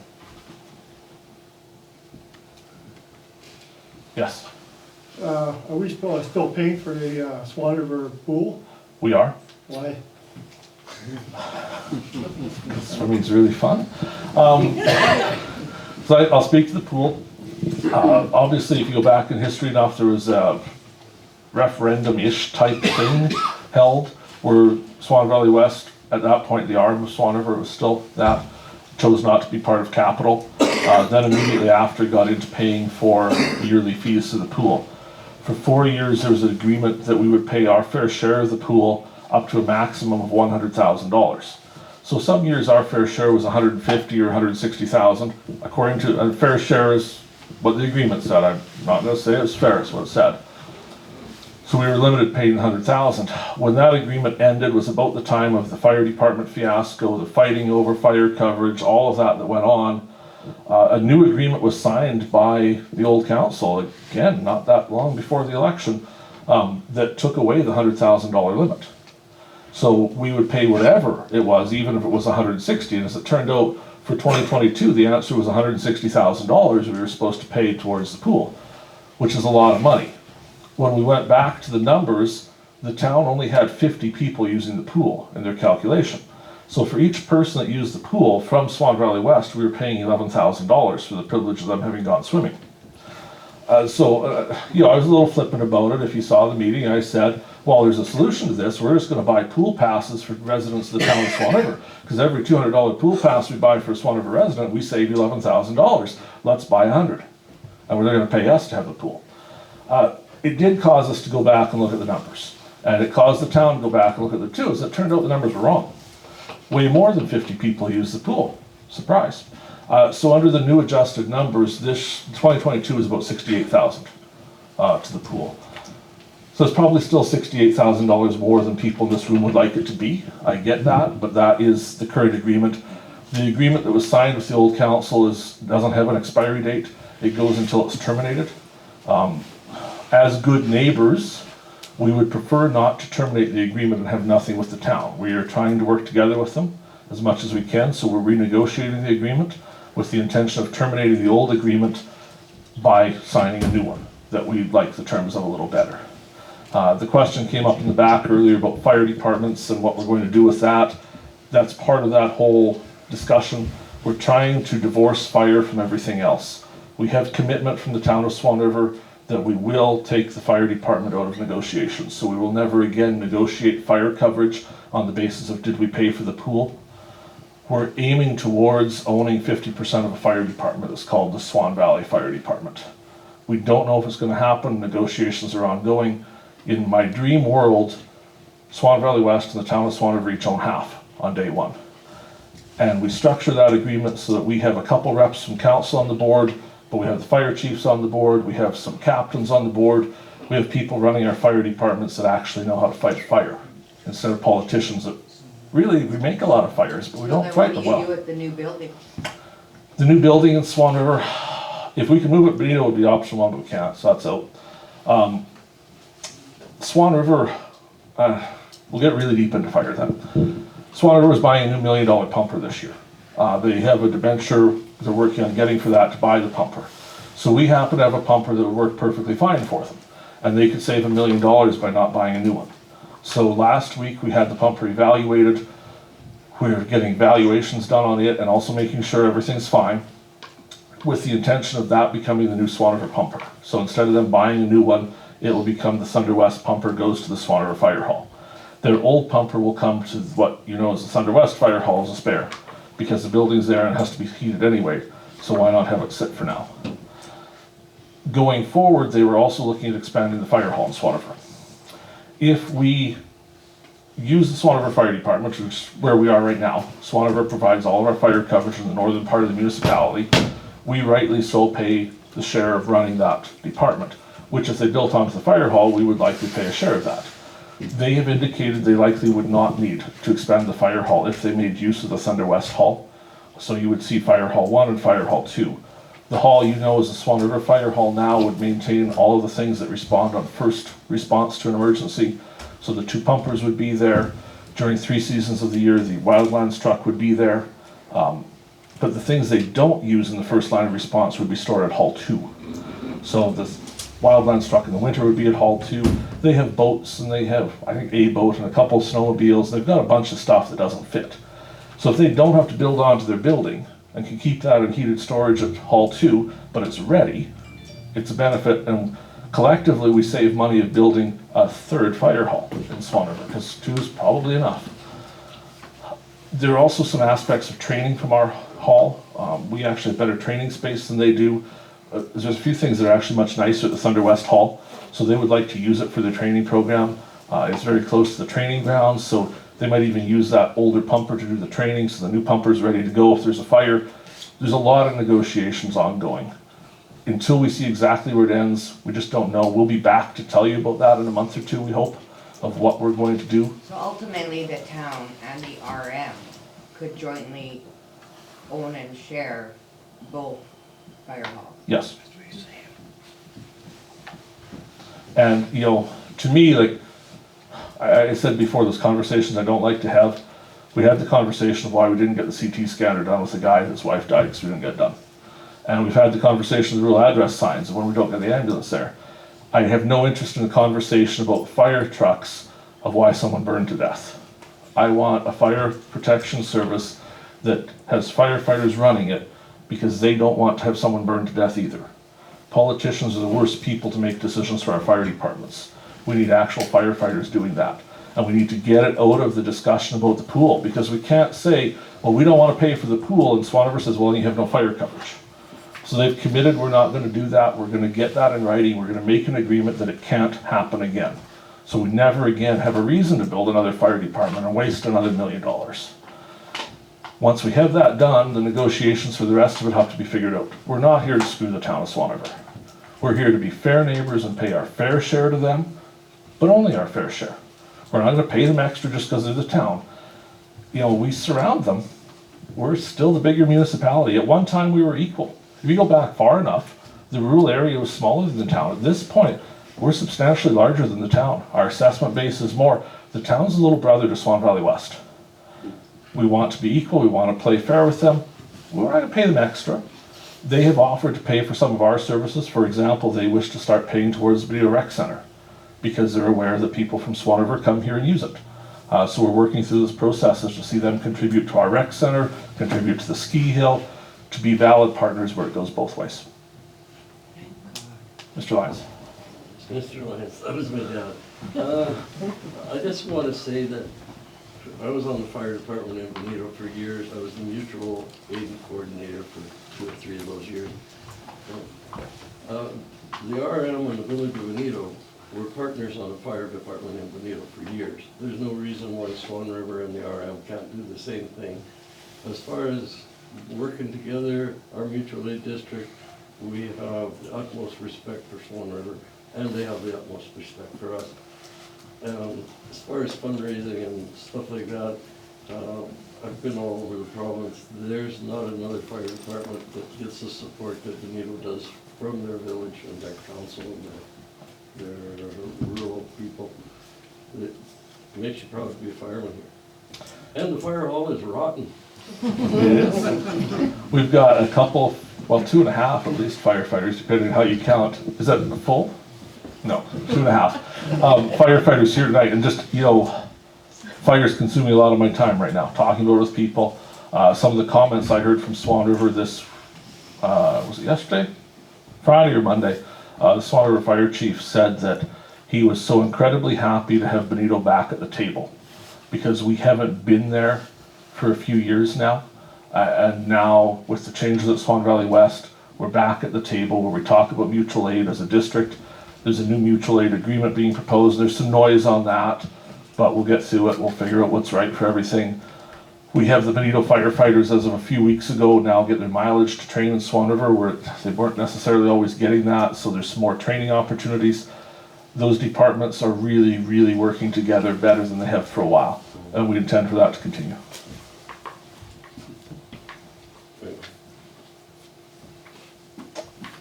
Yes? Are we still paying for the Swan River pool? We are. Why? Swimming's really fun. So I'll speak to the pool. Obviously, if you go back in history enough, there was a referendum-ish type thing held where Swan Valley West, at that point, the arm of Swan River was still that, chose not to be part of capital. Then immediately after got into paying for yearly fees to the pool. For 4 years, there was an agreement that we would pay our fair share of the pool up to a maximum of $100,000. So some years our fair share was 150 or 160,000. According to a fair share is what the agreement said. I'm not going to say it's fair, it's what it said. So we were limited paying 100,000. When that agreement ended was about the time of the fire department fiasco, the fighting over fire coverage, all of that went on. A new agreement was signed by the old council, again, not that long before the election, that took away the $100,000 limit. So we would pay whatever it was, even if it was 160. And as it turned out, for 2022, the answer was $160,000 we were supposed to pay towards the pool, which is a lot of money. When we went back to the numbers, the town only had 50 people using the pool in their calculation. So for each person that used the pool from Swan Valley West, we were paying $11,000 for the privilege of them having gone swimming. I was a little flippant about it. If you saw the meeting, I said, well, there's a solution to this. We're just going to buy pool passes for residents of the town of Swan River. Because every $200 pool pass we buy for a Swan River resident, we save $11,000. Let's buy 100. And they're going to pay us to have the pool. It did cause us to go back and look at the numbers. And it caused the town to go back and look at the two. As it turned out, the numbers were wrong. Way more than 50 people used the pool. Surprise. So under the new adjusted numbers, this 2022 is about 68,000 to the pool. So it's probably still $68,000 more than people in this room would like it to be. I get that, but that is the current agreement. The agreement that was signed with the old council doesn't have an expiry date. It goes until it's terminated. As good neighbors, we would prefer not to terminate the agreement and have nothing with the town. We are trying to work together with them as much as we can, so we're renegotiating the agreement with the intention of terminating the old agreement by signing a new one that we like the terms of a little better. The question came up in the back earlier about fire departments and what we're going to do with that. That's part of that whole discussion. We're trying to divorce fire from everything else. We have commitment from the town of Swan River that we will take the fire department out of negotiations. So we will never again negotiate fire coverage on the basis of did we pay for the pool. We're aiming towards owning 50% of a fire department that's called the Swan Valley Fire Department. We don't know if it's going to happen. Negotiations are ongoing. In my dream world, Swan Valley West and the town of Swan River each own half on day one. And we structure that agreement so that we have a couple reps from council on the board, but we have the fire chiefs on the board, we have some captains on the board, we have people running our fire departments that actually know how to fight fire, instead of politicians that really, we make a lot of fires, but we don't fight them well. What do you do with the new building? The new building in Swan River, if we can move it, Benito would be option one, but we can't, so that's out. Swan River, we'll get really deep into fire then. Swan River is buying a new $1 million pumper this year. They have a debenture they're working on getting for that to buy the pumper. So we happen to have a pumper that would work perfectly fine for them. And they could save $1 million by not buying a new one. So last week we had the pumper evaluated. We're getting valuations done on it and also making sure everything's fine, with the intention of that becoming the new Swan River pumper. So instead of them buying a new one, it will become the Thunder West pumper goes to the Swan River Fire Hall. Their old pumper will come to what you know as the Thunder West Fire Hall as a spare, because the building's there and it has to be heated anyway, so why not have it sit for now? Going forward, they were also looking at expanding the fire hall in Swan River. If we use the Swan River Fire Department, which is where we are right now, Swan River provides all of our fire coverage in the northern part of the municipality, we rightly so pay the share of running that department, which if they built onto the fire hall, we would likely pay a share of that. They have indicated they likely would not need to expand the fire hall if they made use of the Thunder West Hall. So you would see Fire Hall 1 and Fire Hall 2. The hall you know as the Swan River Fire Hall now would maintain all of the things that respond on first response to an emergency. So the 2 pumpers would be there. During 3 seasons of the year, the wildlands truck would be there. But the things they don't use in the first line of response would be stored at Hall 2. So the wildlands truck in the winter would be at Hall 2. They have boats and they have, I think, a boat and a couple of snowmobiles. They've got a bunch of stuff that doesn't fit. So if they don't have to build onto their building and can keep that in heated storage at Hall 2, but it's ready, it's a benefit. And collectively, we save money of building a 3rd fire hall in Swan River, because 2 is probably enough. There are also some aspects of training from our hall. We actually have better training space than they do. There's a few things that are actually much nicer at the Thunder West Hall, so they would like to use it for their training program. It's very close to the training grounds, so they might even use that older pumper to do the training, so the new pumper's ready to go if there's a fire. There's a lot of negotiations ongoing. Until we see exactly where it ends, we just don't know. We'll be back to tell you about that in a month or 2, we hope, of what we're going to do. So ultimately, the town and the RM could jointly own and share both fire halls. Yes. And, you know, to me, like I said before, those conversations I don't like to have. We had the conversation of why we didn't get the CT scanner done with the guy whose wife died because we didn't get it done. And we've had the conversation of the rural address signs when we don't get the ambulance there. I have no interest in the conversation about fire trucks of why someone burned to death. I want a fire protection service that has firefighters running it because they don't want to have someone burned to death either. Politicians are the worst people to make decisions for our fire departments. We need actual firefighters doing that. And we need to get it out of the discussion about the pool, because we can't say, well, we don't want to pay for the pool, and Swan River says, well, you have no fire coverage. So they've committed, we're not going to do that. We're going to get that in writing. We're going to make an agreement that it can't happen again. So we never again have a reason to build another fire department and waste another $1 million. Once we have that done, the negotiations for the rest of it have to be figured out. We're not here to screw the town of Swan River. We're here to be fair neighbors and pay our fair share to them, but only our fair share. We're not going to pay them extra just because they're the town. You know, we surround them. We're still the bigger municipality. At one time, we were equal. If you go back far enough, the rural area was smaller than the town. At this point, we're substantially larger than the town. Our assessment base is more. The town's a little brother to Swan Valley West. We want to be equal. We want to play fair with them. We're not going to pay them extra. They have offered to pay for some of our services. For example, they wish to start paying towards the Benito Rec Center because they're aware that people from Swan River come here and use it. So we're working through this process to see them contribute to our rec center, contribute to the ski hill, to be valid partners where it goes both ways. Mr. Lyons. Mr. Lyons, that was my dad. I just want to say that I was on the fire department in Benito for years. I was the mutual aid coordinator for 2 or 3 of those years. The RM in the village of Benito we're partners on a fire department in Benito for years. There's no reason why Swan River and the RM can't do the same thing. As far as working together, our mutual aid district, we have the utmost respect for Swan River, and they have the utmost respect for us. As far as fundraising and stuff like that, I've been all over the province. There's not another fire department that gets the support that Benito does from their village and their council and their rural people. It makes you proud to be a fireman here. And the fire hall is rotten. We've got a couple, well, 2.5 at least firefighters, depending on how you count. Is that full? No, 2.5. Firefighters here tonight, and just, you know, fire's consuming a lot of my time right now, talking about it with people. Some of the comments I heard from Swan River this, was it yesterday? Friday or Monday? The Swan River Fire Chief said that he was so incredibly happy to have Benito back at the table, because we haven't been there for a few years now. And now with the changes at Swan Valley West, we're back at the table where we talk about mutual aid as a district. There's a new mutual aid agreement being proposed. There's some noise on that, but we'll get through it. We'll figure out what's right for everything. We have the Benito firefighters as of a few weeks ago now get their mileage to train in Swan River, where they weren't necessarily always getting that, so there's some more training opportunities. Those departments are really, really working together better than they have for a while, and we intend for that to continue.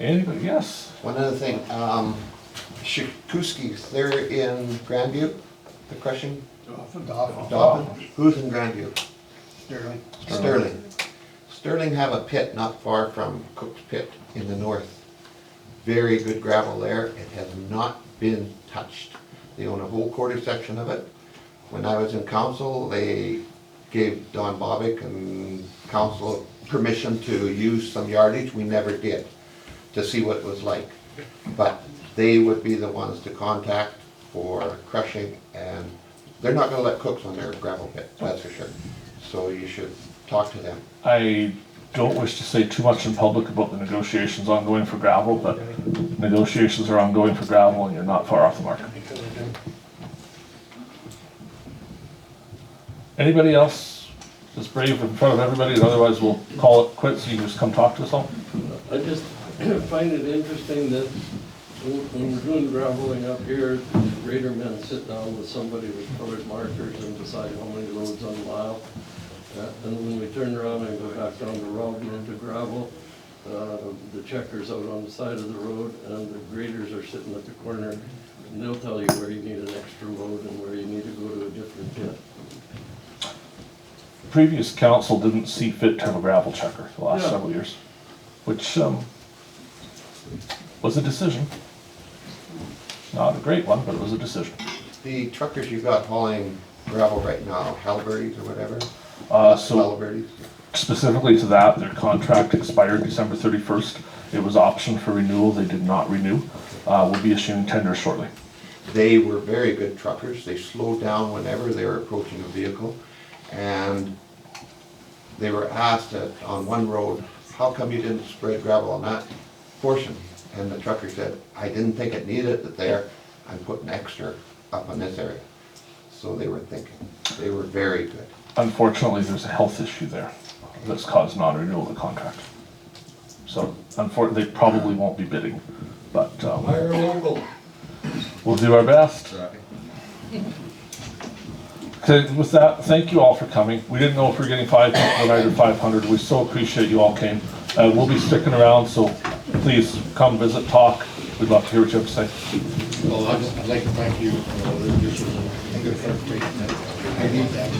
Anybody? Yes? One other thing, Shakuski's, they're in Grandview, the crushing? Dauphin. Who's in Grandview? Sterling. Sterling have a pit not far from Cook's Pit in the north. Very good gravel there. It has not been touched. They own a whole quarter section of it. When I was in council, they gave Don Bobick and council permission to use some yardage. We never did, to see what it was like. But they would be the ones to contact for crushing, and they're not gonna let Cooks on their gravel pit, that's for sure. So you should talk to them. I don't wish to say too much in public about the negotiations ongoing for gravel, but negotiations are ongoing for gravel and you're not far off the mark. Anybody else is brave in front of everybody, and otherwise we'll call it quits so you can just come talk to us all? I just find it interesting that when we're doing graveling up here, grader men sit down with somebody with colored markers and decide how many loads on a mile. And when we turn around and go back down the road and into gravel, the checker's out on the side of the road and the graders are sitting at the corner, and they'll tell you where you need an extra load and where you need to go to a different pit. Previous council didn't see fit to have a gravel checker the last several years, which was a decision. Not a great one, but it was a decision. The truckers you got hauling gravel right now, Halliburtys or whatever? So specifically to that, their contract expired December 31st. It was optioned for renewal. They did not renew. We'll be issuing tenders shortly. They were very good truckers. They slowed down whenever they were approaching a vehicle. And they were asked on one road, how come you didn't spread gravel on that portion? And the trucker said, I didn't think it needed it there. I'm putting extra up on this area. So they were thinking. They were very good. Unfortunately, there's a health issue there that's caused non-renewal of the contract. So unfortunately, they probably won't be bidding, but we'll do our best. Okay, with that, thank you all for coming. We didn't know if we were getting 5 people tonight or 500. We so appreciate you all came. We'll be sticking around, so please come visit, talk. We'd love to hear what you have to say. Well, I'd like to thank you. This was a good presentation. I need that.